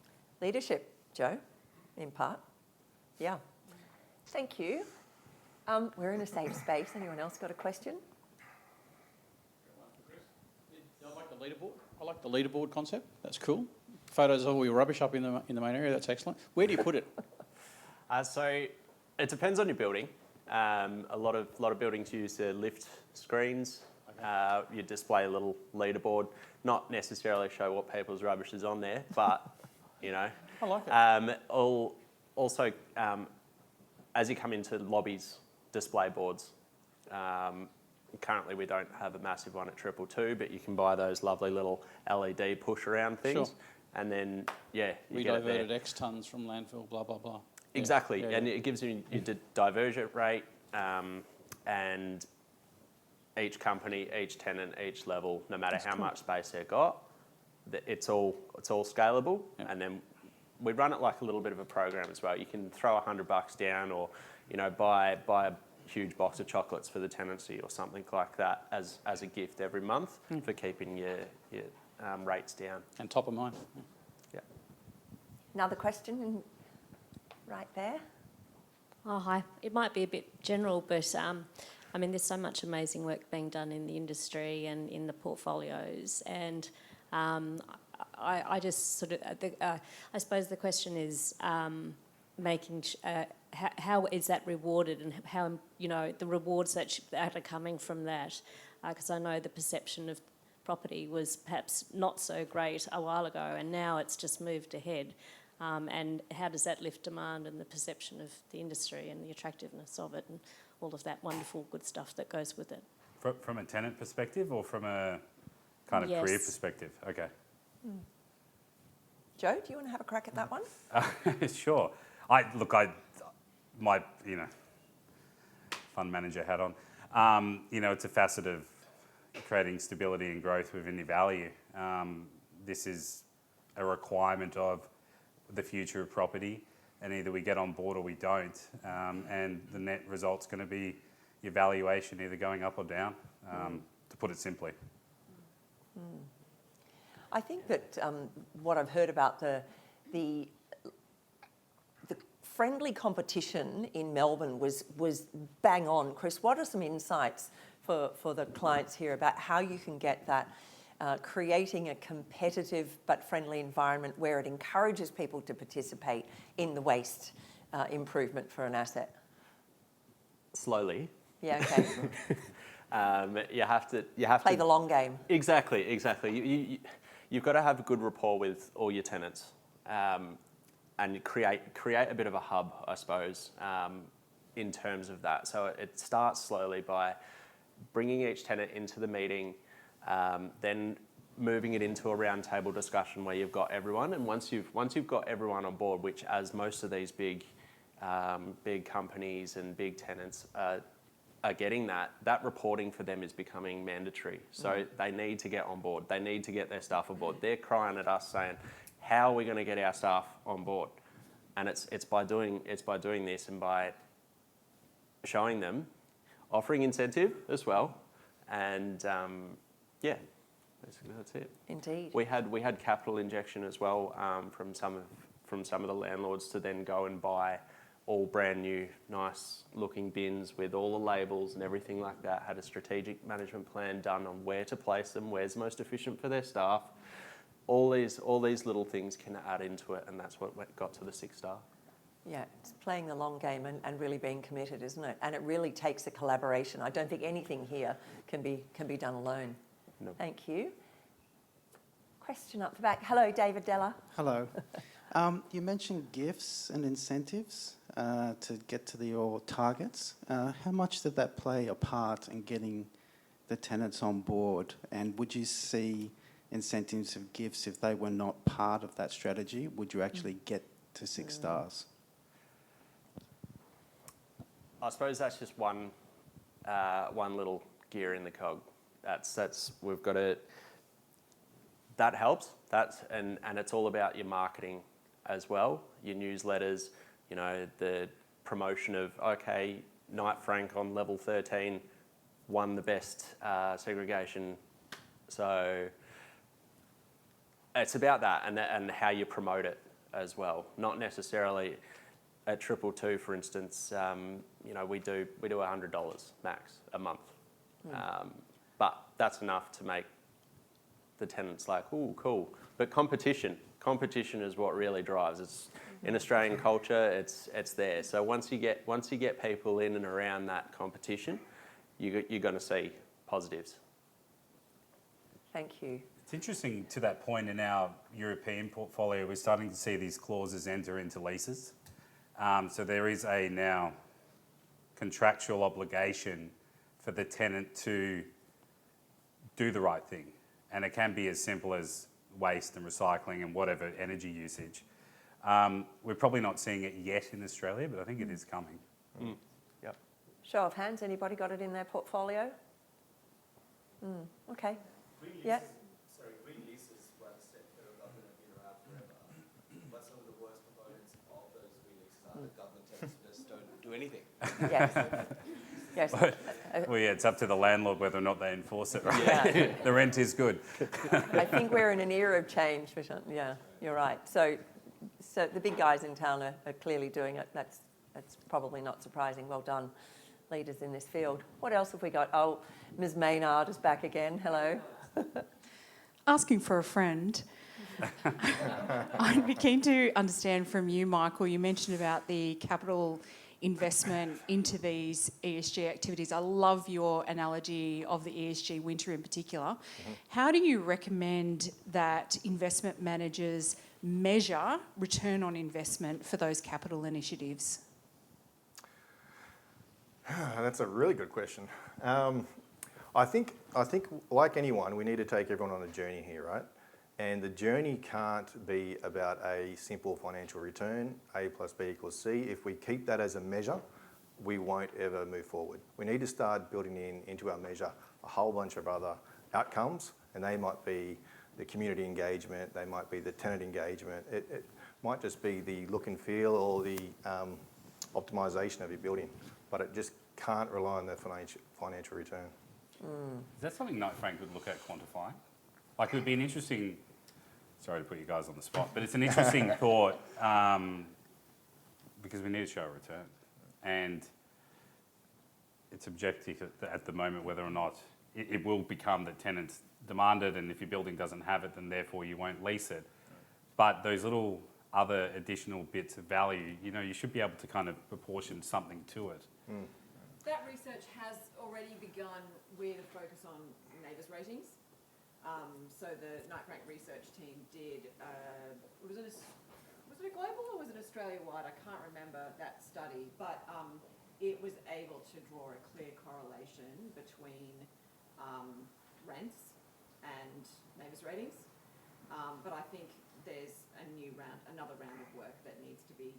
Leadership, Joe, in part. Yeah. Thank you. We're in a safe space. Anyone else got a question? I like the leaderboard. I like the leaderboard concept. That's cool. Photos of all your rubbish up in the main area. That's excellent. Where do you put it? So it depends on your building. A lot of buildings use the lift screens. You display a little leaderboard, not necessarily show what people's rubbish is on there, but you know. I like it. Also, as you come into lobbies, display boards. Currently, we don't have a massive one at 222, but you can buy those lovely little LED push around things, Sure. And then yeah, you We get it there. diverted X tons from landfill. Blah blah blah. Exactly, Yeah, and yeah. it gives you your diversion rate, and each company, each tenant, each level, no matter how much space they've got, it's all scalable. Yeah. And then we run it like a little bit of a program as well. You can throw $100 down, or you know, buy huge box of chocolates for the tenancy or something like that as a gift every month for keeping your rates down. And top of mind. Yeah. Another question right there. Oh, hi. It might be a bit general, but I mean, there's so much amazing work being done in the industry and in the portfolios, and I just sort of, I suppose the question is making how is that rewarded, and how, you know, the rewards that are coming from that, because I know the perception of property was perhaps not so great a while ago, and now it's just moved ahead. And how does that lift demand and the perception of the industry and the attractiveness of it and all of that wonderful good stuff that goes with it? From a tenant perspective or from a kind of career Yes. perspective? Okay. Joe, do you want to have a crack at that one? Sure. My fund manager hat on. It's a facet of creating stability and growth within your value. This is a requirement of the future of property, and either we get on board or we don't. And the net result's going to be your valuation either going up or down, to put it simply. I think that what I've heard about the friendly competition in Melbourne was bang on. Chris, what are some insights for the clients here about how you can get that creating a competitive but friendly environment where it encourages people to participate in the waste improvement for an asset? Slowly. Yeah, okay. You have to Play the long game. Exactly. You've got to have a good rapport with all your tenants, and create a bit of a hub, I suppose, in terms of that. So it starts slowly by bringing each tenant into the meeting, then moving it into a roundtable discussion where you've got everyone. And once you've got everyone on board, which as most of these big companies and big tenants are getting, that reporting for them is becoming mandatory. So they need to get on board. They need to get their staff on board. They're crying at us saying, how are we going to get our staff on board? And it's by doing this and by showing them, offering incentive as well, and basically that's it. Indeed. We had capital injection as well from some of the landlords to then go and buy all brand new, nice looking bins with all the labels and everything like that. Had a strategic management plan done on where to place them, where's most efficient for their staff. All these little things can add into it, and that's what got to the 6-star. Yeah, it's playing the long game and really being committed, isn't it? And it really takes a collaboration. I don't think anything here can be done alone. No. Thank you. Question up the back. Hello, David Della. Hello. You mentioned gifts and incentives to get to your targets. How much did that play a part in getting the tenants on board? And would you see incentives of gifts if they were not part of that strategy? Would you actually get to 6 stars? I suppose that's just one little gear in the cog. We've got to. That helps. And it's all about your marketing as well. Your newsletters, the promotion of, okay, Knight Frank on level 13 won the best segregation. So it's about that and how you promote it as well. Not necessarily at 222, for instance. We do $100 max a month, but that's enough to make the tenants like, ooh, cool. But competition is what really drives. It's in Australian culture. It's there. So once you get people in and around that competition, you're going to see positives. Thank you. It's interesting to that point in our European portfolio, we're starting to see these clauses enter into leases. So there is a now contractual obligation for the tenant to do the right thing. And it can be as simple as waste and recycling and whatever energy usage. We're probably not seeing it yet in Australia, but I think it is coming. Yep. Show of hands, anybody got it in their portfolio? Okay. Yeah. Green leases were a step that are going to be around forever. But some of the worst proponents of those green leases are the government tenants who just don't do anything. Yes. Yes. Well, yeah, it's up to the landlord whether or not they enforce it, right? Yeah. The rent is good. I think we're in an era of change. Yeah, you're right. So the big guys in town are clearly doing it. That's probably not surprising. Well done, leaders in this field. What else have we got? Oh, Ms. Maynard is back again. Hello. Asking for a friend. I'd be keen to understand from you, Michael, you mentioned about the capital investment into these ESG activities. I love your analogy of the ESG winter in particular. How do you recommend that investment managers measure return on investment for those capital initiatives? That's a really good question. I think like anyone, we need to take everyone on a journey here, right? And the journey can't be about a simple financial return, A plus B equals C. If we keep that as a measure, we won't ever move forward. We need to start building into our measure a whole bunch of other outcomes, and they might be the community engagement, they might be the tenant engagement, it might just be the look and feel or the optimisation of your building, but it just can't rely on the financial return. Is that something Knight Frank would look at quantifying? Like, it would be an interesting, sorry to put you guys on the spot, but it's an interesting thought because we need to show a return. And it's objective at the moment whether or not it will become that tenants demand it, and if your building doesn't have it, then therefore you won't lease it. But those little other additional bits of value, you know, you should be able to kind of proportion something to it. That research has already begun with a focus on neighbours ratings. So the Knight Frank research team did, was it a global or was it Australia-wide? I can't remember that study, but it was able to draw a clear correlation between rents and neighbours ratings. But I think there's another round of work that needs to be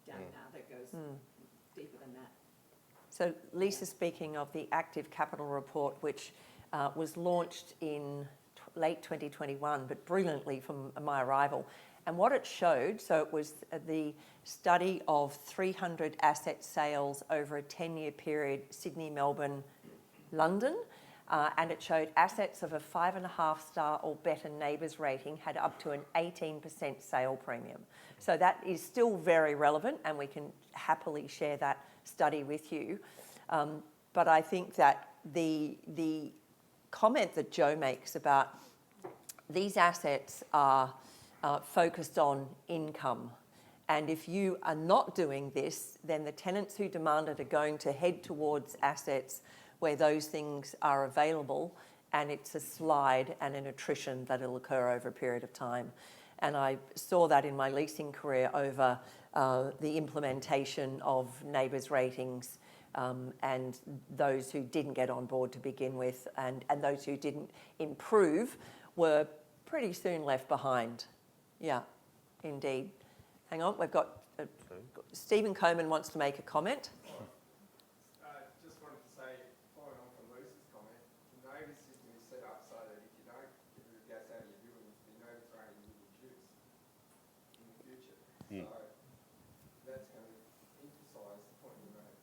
done now that goes deeper than that. So Lisa, speaking of the Active Capital Report, which was launched in late 2021, but brilliantly from my arrival. And what it showed, so it was the study of 300 asset sales over a 10-year period, Sydney, Melbourne, London, and it showed assets of a 5.5-star or better neighbours rating had up to an 18% sale premium. So that is still very relevant, and we can happily share that study with you. But I think that the comment that Joe makes about these assets are focused on income. And if you are not doing this, then the tenants who demand it are going to head towards assets where those things are available, and it's a slide and an attrition that will occur over a period of time. And I saw that in my leasing career over the implementation of neighbours ratings and those who didn't get on board to begin with, and those who didn't improve were pretty soon left behind. Yeah, indeed. Hang on, we've got Stephen Coleman wants to make a comment. Just wanted to say, following on from Lisa's comment, the neighbours system is set up so that if you don't get rid of gas out of your buildings, the neighbours rating will reduce in the future. So that's going to emphasise the point you made.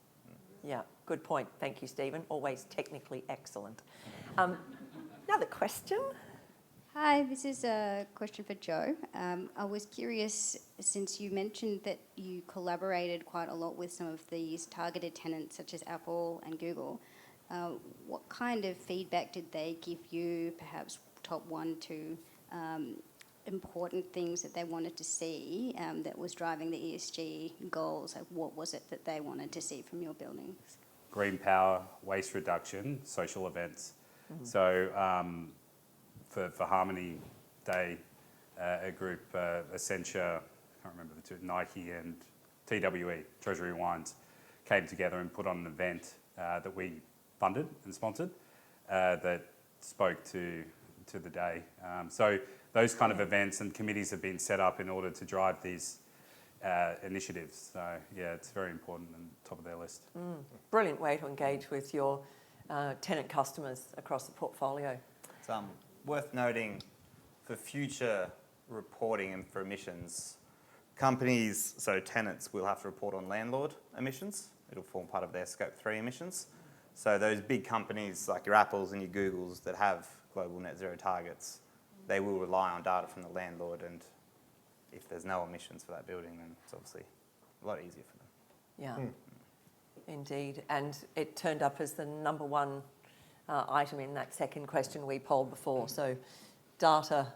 Yeah, good point. Thank you, Stephen. Always technically excellent. Another question? Hi, this is a question for Joe. I was curious, since you mentioned that you collaborated quite a lot with some of these targeted tenants such as Apple and Google, what kind of feedback did they give you, perhaps top 1 to important things that they wanted to see that was driving the ESG goals? Like, what was it that they wanted to see from your buildings? Green power, waste reduction, social events. So for Harmony Day, a group, Essentia, I can't remember the two, Nike and TWE, Treasury Wines, came together and put on an event that we funded and sponsored that spoke to the day. So those kind of events and committees have been set up in order to drive these initiatives. So yeah, it's very important and top of their list. Brilliant way to engage with your tenant customers across the portfolio. It's worth noting for future reporting and for emissions, companies, so tenants will have to report on landlord emissions. It'll form part of their Scope 3 emissions. So those big companies like your Apples and your Googles that have global net zero targets, they will rely on data from the landlord, and if there's no emissions for that building, then it's obviously a lot easier for them. Yeah, indeed. And it turned up as the number one item in that second question we polled before. So data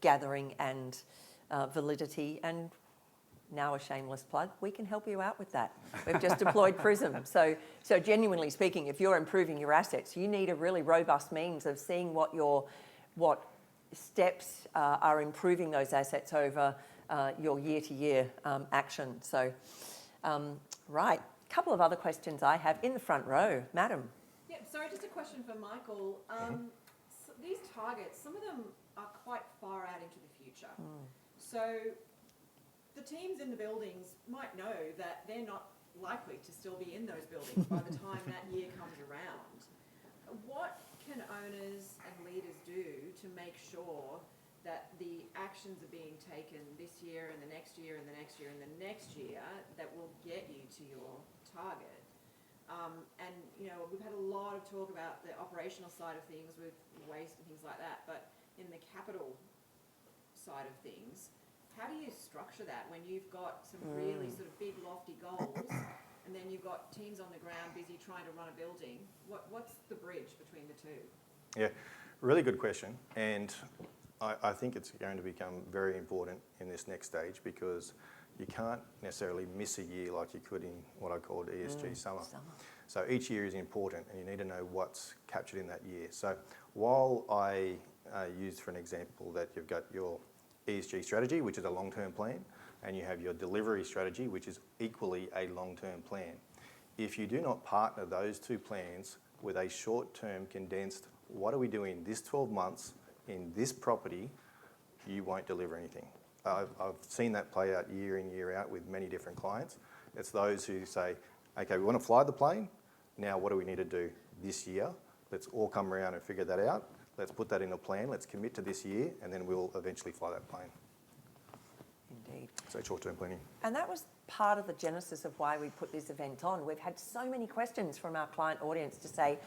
gathering and validity, and now a shameless plug, we can help you out with that. We've just deployed Prism. So genuinely speaking, if you're improving your assets, you need a really robust means of seeing what steps are improving those assets over your year-to-year action. So, right, a couple of other questions I have in the front row. Madam. Yeah, sorry, just a question for Michael. So these targets, some of them are quite far out into the future. So the teams in the buildings might know that they're not likely to still be in those buildings by the time that year comes around. What can owners and leaders do to make sure that the actions are being taken this year and the next year and the next year and the next year that will get you to your target? And, you know, we've had a lot of talk about the operational side of things with waste and things like that, but in the capital side of things, how do you structure that when you've got some really sort of big lofty goals and then you've got teams on the ground busy trying to run a building? What's the bridge between the two? Yeah, really good question. And I think it's going to become very important in this next stage, because you can't necessarily miss a year like you could in what I called ESG summer. So each year is important, and you need to know what's captured in that year. So while I used for an example that you've got your ESG strategy, which is a long-term plan, and you have your delivery strategy, which is equally a long-term plan. If you do not partner those two plans with a short-term condensed, what are we doing this 12 months in this property, you won't deliver anything. I've seen that play out year in, year out with many different clients. It's those who say, okay, we want to fly the plane, now what do we need to do this year? Let's all come around and figure that out. Let's put that in a plan, let's commit to this year, and then we'll eventually fly that plane. Indeed. So short-term planning. And that was part of the genesis of why we put this event on. We've had so many questions from our client audience to say,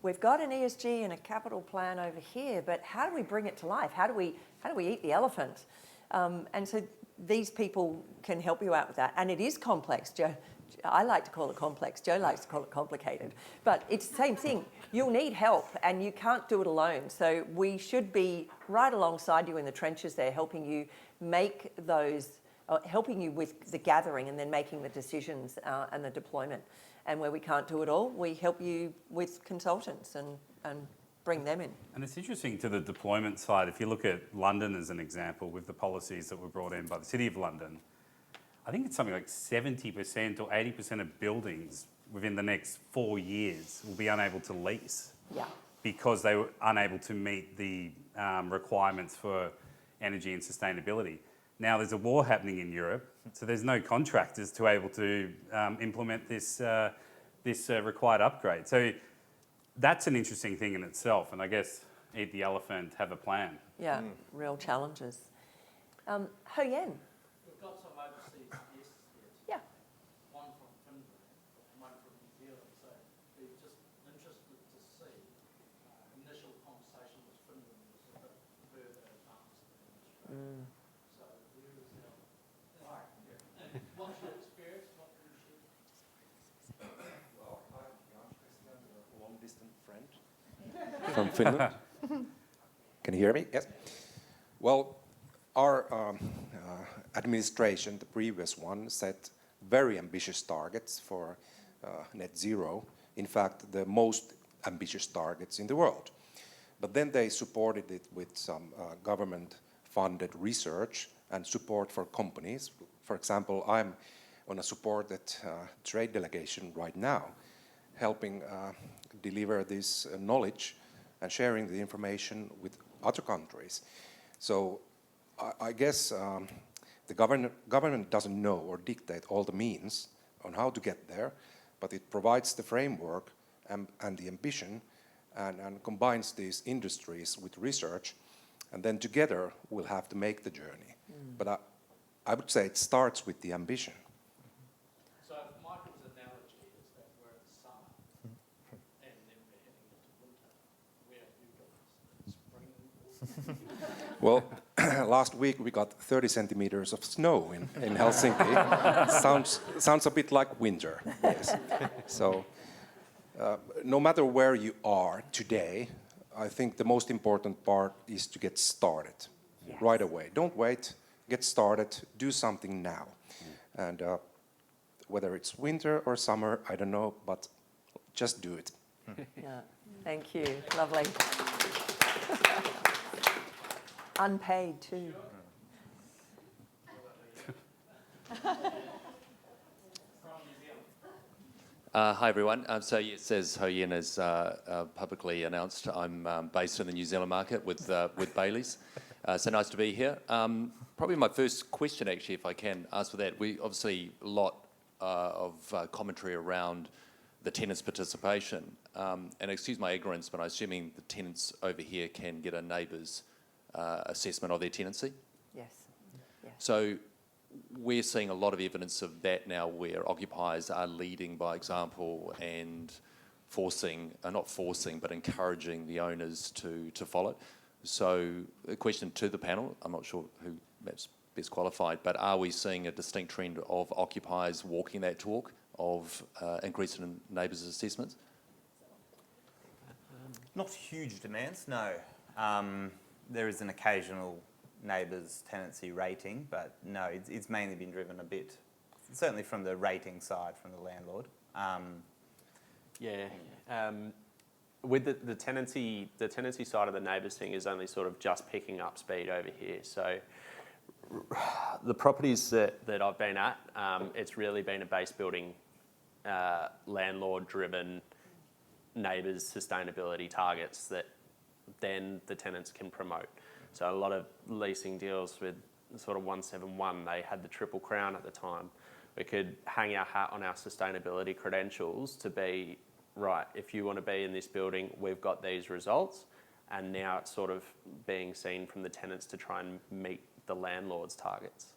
we've got an ESG and a capital plan over here, but how do we bring it to life? How do we eat the elephant? And so these people can help you out with that. And it is complex, Joe. I like to call it complex. Joe likes to call it complicated. But it's the same thing. You'll need help, and you can't do it alone. So we should be right alongside you in the trenches there, helping you make those, helping you with the gathering and then making the decisions and the deployment. And where we can't do it all, we help you with consultants and bring them in. And it's interesting to the deployment side. If you look at London as an example, with the policies that were brought in by the City of London, I think it's something like 70% or 80% of buildings within the next 4 years will be unable to lease. Yeah. Because they were unable to meet the requirements for energy and sustainability. Now there's a war happening in Europe, so there's no contractors to able to implement this required upgrade. So that's an interesting thing in itself, and I guess eat the elephant, have a plan. Yeah, real challenges. Ho Yen. We've got some overseas guests here. Yeah. One from Finland and one from New Zealand. So we're just interested to see initial conversation with Finland was a bit further advanced than Australia. So where is our what's your experience? What can you share? Well, I'm Jan Christian, a long-distance friend from Finland. Can you hear me? Yes. Well, our administration, the previous one, set very ambitious targets for net zero. In fact, the most ambitious targets in the world. But then they supported it with some government-funded research and support for companies. For example, I'm on a supported trade delegation right now, helping deliver this knowledge and sharing the information with other countries. So I guess the government doesn't know or dictate all the means on how to get there, but it provides the framework and the ambition and combines these industries with research, and then together we'll have to make the journey. But I would say it starts with the ambition. So Michael's analogy is that we're in summer, and Well, last week we got 30 centimeters of snow in Helsinki. Sounds a bit like winter, yes. So no matter where you are today, I think the most important part is to get started right away. Don't wait, get started, do something now. And whether it's winter or summer, I don't know, but just do it. Yeah, thank you. Lovely. Unpaid too. Hi everyone. So yes, as Ho-Yen has publicly announced, I'm based in the New Zealand market with Bailey's. So nice to be here. Probably my first question, actually, if I can ask for that. We obviously a lot of commentary around the tenants' participation. And excuse my ignorance, but I'm assuming the tenants over here can get a neighbour's assessment of their tenancy. Yes. So we're seeing a lot of evidence of that now, where occupiers are leading by example and not forcing, but encouraging the owners to follow it. So a question to the panel, I'm not sure who that's best qualified, but are we seeing a distinct trend of occupiers walking that talk of increase in neighbours' assessments? Not huge demands, no. There is an occasional neighbours' tenancy rating, but no, it's mainly been driven a bit, certainly from the rating side, from the landlord. With the tenancy side of the neighbours thing is only sort of just picking up speed over here. So the properties that I've been at, it's really been a base building, landlord-driven neighbours' sustainability targets that then the tenants can promote. So a lot of leasing deals with sort of 171, they had the Triple Crown at the time. We could hang our hat on our sustainability credentials to be, right, if you want to be in this building, we've got these results. And now it's sort of being seen from the tenants to try and meet the landlord's targets.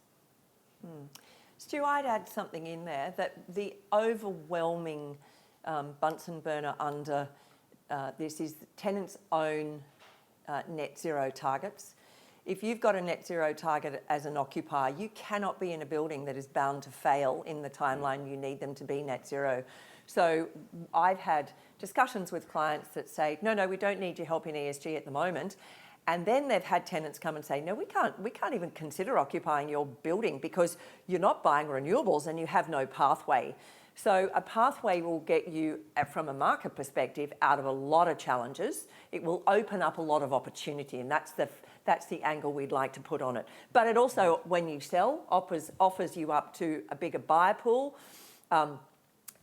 Stu, I'd add something in there that the overwhelming Bunsen burner under this is tenants' own net zero targets. If you've got a net zero target as an occupier, you cannot be in a building that is bound to fail in the timeline you need them to be net zero. So I've had discussions with clients that say, no, we don't need your help in ESG at the moment. And then they've had tenants come and say, no, we can't even consider occupying your building because you're not buying renewables and you have no pathway. So a pathway will get you, from a market perspective, out of a lot of challenges. It will open up a lot of opportunity, and that's the angle we'd like to put on it. But it also, when you sell, offers you up to a bigger buyer pool.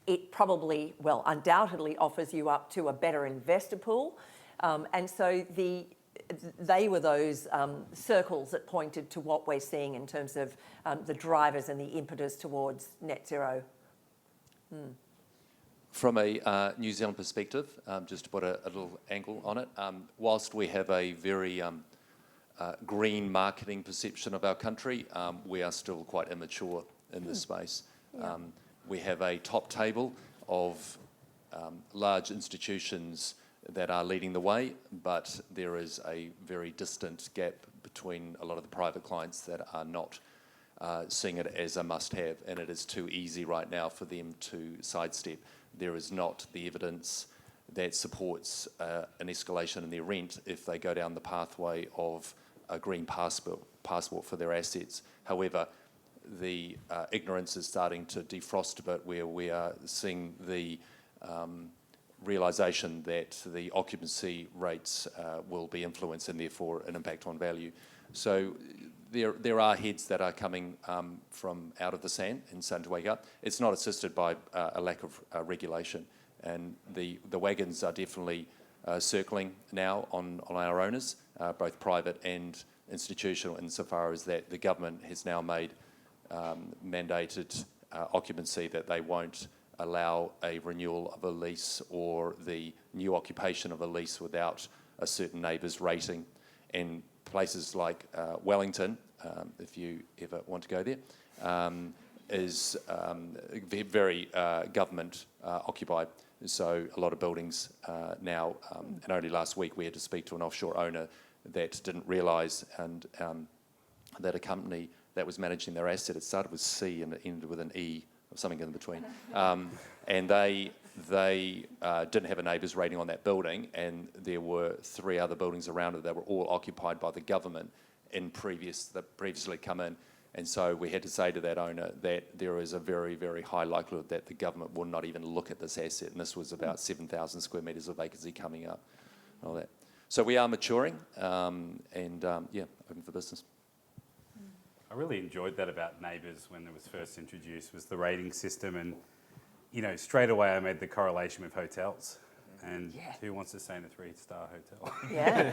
It probably, undoubtedly offers you up to a better investor pool. And so they were those circles that pointed to what we're seeing in terms of the drivers and the impetus towards net zero. From a New Zealand perspective, just to put a little angle on it, whilst we have a very green marketing perception of our country, we are still quite immature in this space. Yeah. We have a top table of large institutions that are leading the way, but there is a very distant gap between a lot of the private clients that are not seeing it as a must-have, and it is too easy right now for them to sidestep. There is not the evidence that supports an escalation in their rent if they go down the pathway of a green passport for their assets. However, the ignorance is starting to defrost a bit, where we are seeing the realisation that the occupancy rates will be influenced and therefore an impact on value. So there are heads that are coming from out of the sand and starting to wake up. It's not assisted by a lack of regulation, and the wagons are definitely circling now on our owners, both private and institutional, insofar as that the government has now made mandated occupancy, that they won't allow a renewal of a lease or the new occupation of a lease without a certain neighbour's rating. And places like Wellington, if you ever want to go there, is very government occupied. So a lot of buildings now, and only last week we had to speak to an offshore owner that didn't realise and that a company that was managing their asset, it started with C and it ended with an E or something in between, and they didn't have a neighbours rating on that building, and there were 3 other buildings around it that were all occupied by the government that previously come in. And so we had to say to that owner that there is a very, very high likelihood that the government will not even look at this asset. And this was about 7,000 square metres of vacancy coming up and all that. So we are maturing and open for business. I really enjoyed that about neighbours when it was first introduced, was the rating system. And, you know, straight away I made the correlation with hotels. And who wants to stay in a 3-star hotel? Yeah.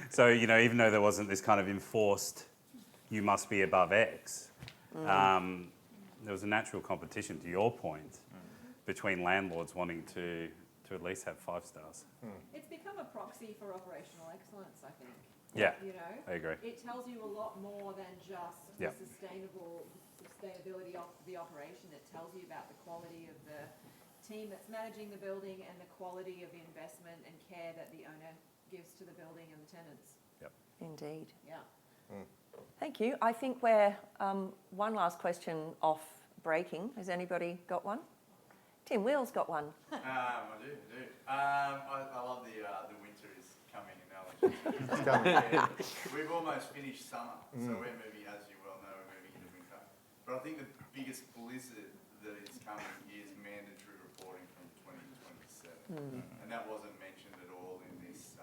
So, you know, even though there wasn't this kind of enforced, you must be above X, there was a natural competition, to your point, between landlords wanting to at least have 5 stars. It's become a proxy for operational excellence, I think. Yeah, You know, I agree. it tells you a lot more than just Yeah. the sustainability of the operation. It tells you about the quality of the team that's managing the building and the quality of the investment and care that the owner gives to the building and the tenants. Yep. Indeed. Yeah. Thank you. I think we're one last question off breaking. Has anybody got one? Tim Wheel's got one. I do. I love the winter is coming analogy. It's coming. Yeah. We've almost finished summer, so we're moving, as you well know, we're moving into winter. But I think the biggest blizzard that is coming is mandatory reporting from 2027. And that wasn't mentioned at all in this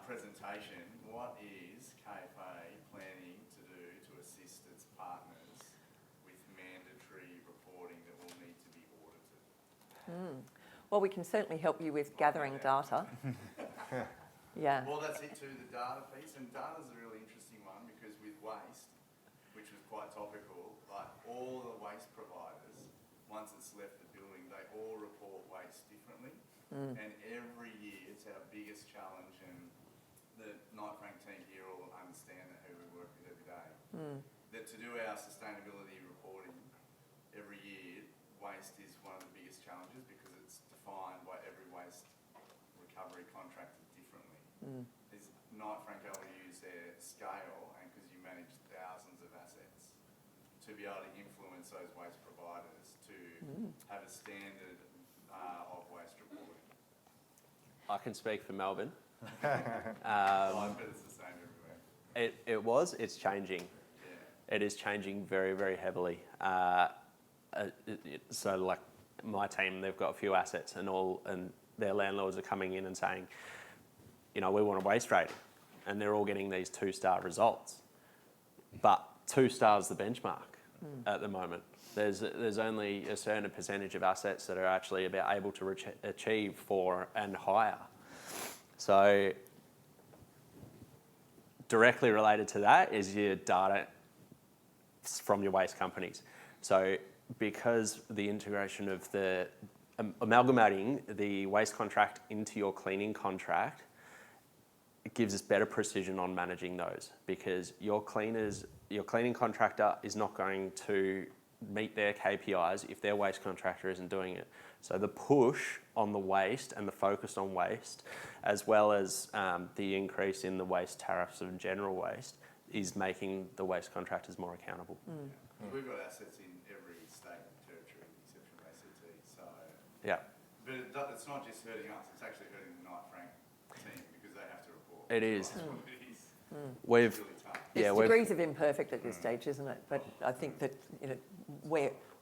presentation. What is KFA planning to do to assist its partners with mandatory reporting that will need to be audited? Well, we can certainly help you with gathering data. Yeah. Well, that's it too, the data piece. And data's a really interesting one because with waste, which was quite topical, like all the waste providers, once it's left the building, they all report waste differently. And every year it's our biggest challenge, and the Knight Frank team here will understand that, who we work with every day, that to do our sustainability reporting every year, waste is one of the biggest challenges because it's defined by every waste recovery contractor differently. Is Knight Frank able to use their scale, and because you manage thousands of assets, to be able to influence those waste providers to have a standard of waste reporting? I can speak for Melbourne. I bet it's the same everywhere. It's changing. Yeah. It is changing very, very heavily. So like my team, they've got a few assets and their landlords are coming in and saying, you know, we want a waste rating. And they're all getting these 2-star results. But 2 stars the benchmark at the moment. There's only a certain percentage of assets that are actually able to achieve 4 and higher. So directly related to that is your data from your waste companies. So because the integration of amalgamating the waste contract into your cleaning contract, it gives us better precision on managing those, because your cleaning contractor is not going to meet their KPIs if their waste contractor isn't doing it. So the push on the waste and the focus on waste, as well as the increase in the waste tariffs of general waste, is making the waste contractors more accountable. We've got assets in every state and territory except from ACT, so... Yeah. But it's not just hurting us, it's actually hurting the Knight Frank team because they have to report. It is. That's what it is. We've... It's really tough. It's degrees of imperfect at this stage, isn't it? But I think that, you know,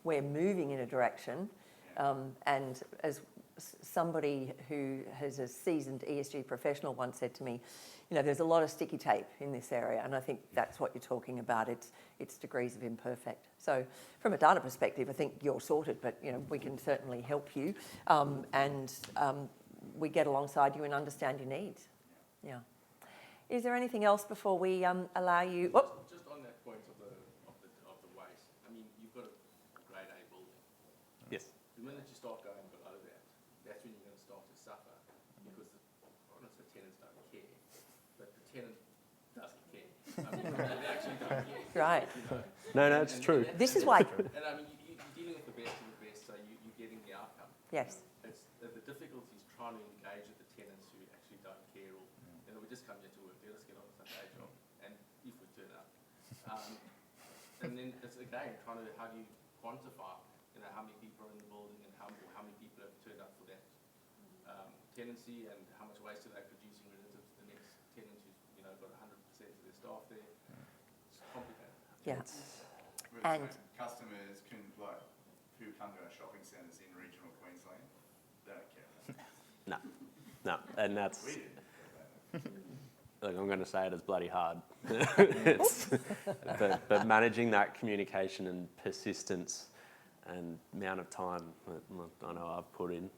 we're moving in a direction, and as somebody who has a seasoned ESG professional once said to me, you know, there's a lot of sticky tape in this area, and I think that's what you're talking about. It's degrees of imperfect. So from a data perspective, I think you're sorted, but you know, we can certainly help you, and we get alongside you and understand your needs. Yeah. Is there anything else before we allow you? Oh. Just on that point of the waste, I mean, you've got a grade A building. Yes. The minute you start going below that, that's when you're going to start to suffer, because the tenants don't care, but the tenant doesn't care. I mean, they actually don't care. Right. No, it's true. This is why. And I mean, you're dealing with the best of the best, so you're getting the outcome. Yes. The difficulty is trying to engage with the tenants who actually day, trying to, how do you quantify, you know, how many people are in the building and how many people have turned up for that tenancy, and how much waste are they producing relative to the next tenant who's, you know, got 100% of their staff there. It's complicated. Yeah. And customers can, like, who come to our shopping centres in regional Queensland, they don't care. No, and that's. We do. Look, I'm going to say it as bloody hard. but managing that communication and persistence and amount of time that I know I've put in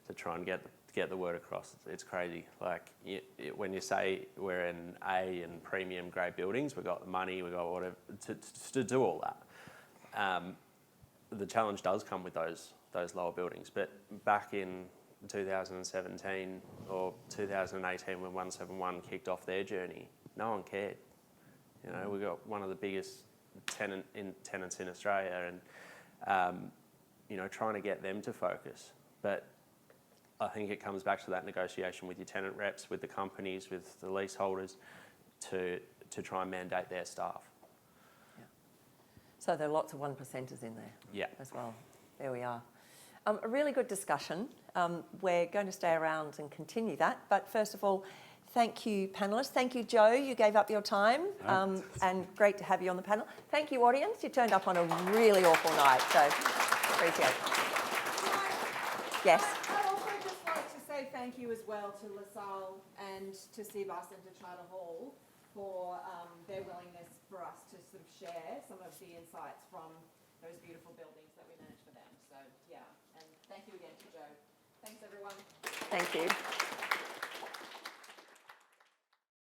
to try and get the word across, it's crazy. Like when you say we're in A and premium grade buildings, we've got the money, we've got whatever to do all that. The challenge does come with those lower buildings. But back in 2017 or 2018 when 171 kicked off their journey, no one cared. You know, we got one of the biggest tenants in Australia, and you know, trying to get them to focus. But I think it comes back to that negotiation with your tenant reps, with the companies, with the leaseholders, to try and mandate their staff. Yeah. So there are lots of 1%ers in there as well. There we are. A really good discussion. We're going to stay around and continue that. But first of all, thank you, panellists. Thank you, Joe. You gave up your time, and great to have you on the panel. Thank you, audience. You turned up on a really awful night, so appreciate it. Yes. I'd also just like to say thank you as well to LaSalle and to CBUS and to Charter Hall for their willingness for us to sort of share some of the insights from those beautiful buildings that we manage for them. So, yeah, and thank you again to Joe. Thanks, everyone. Thank you.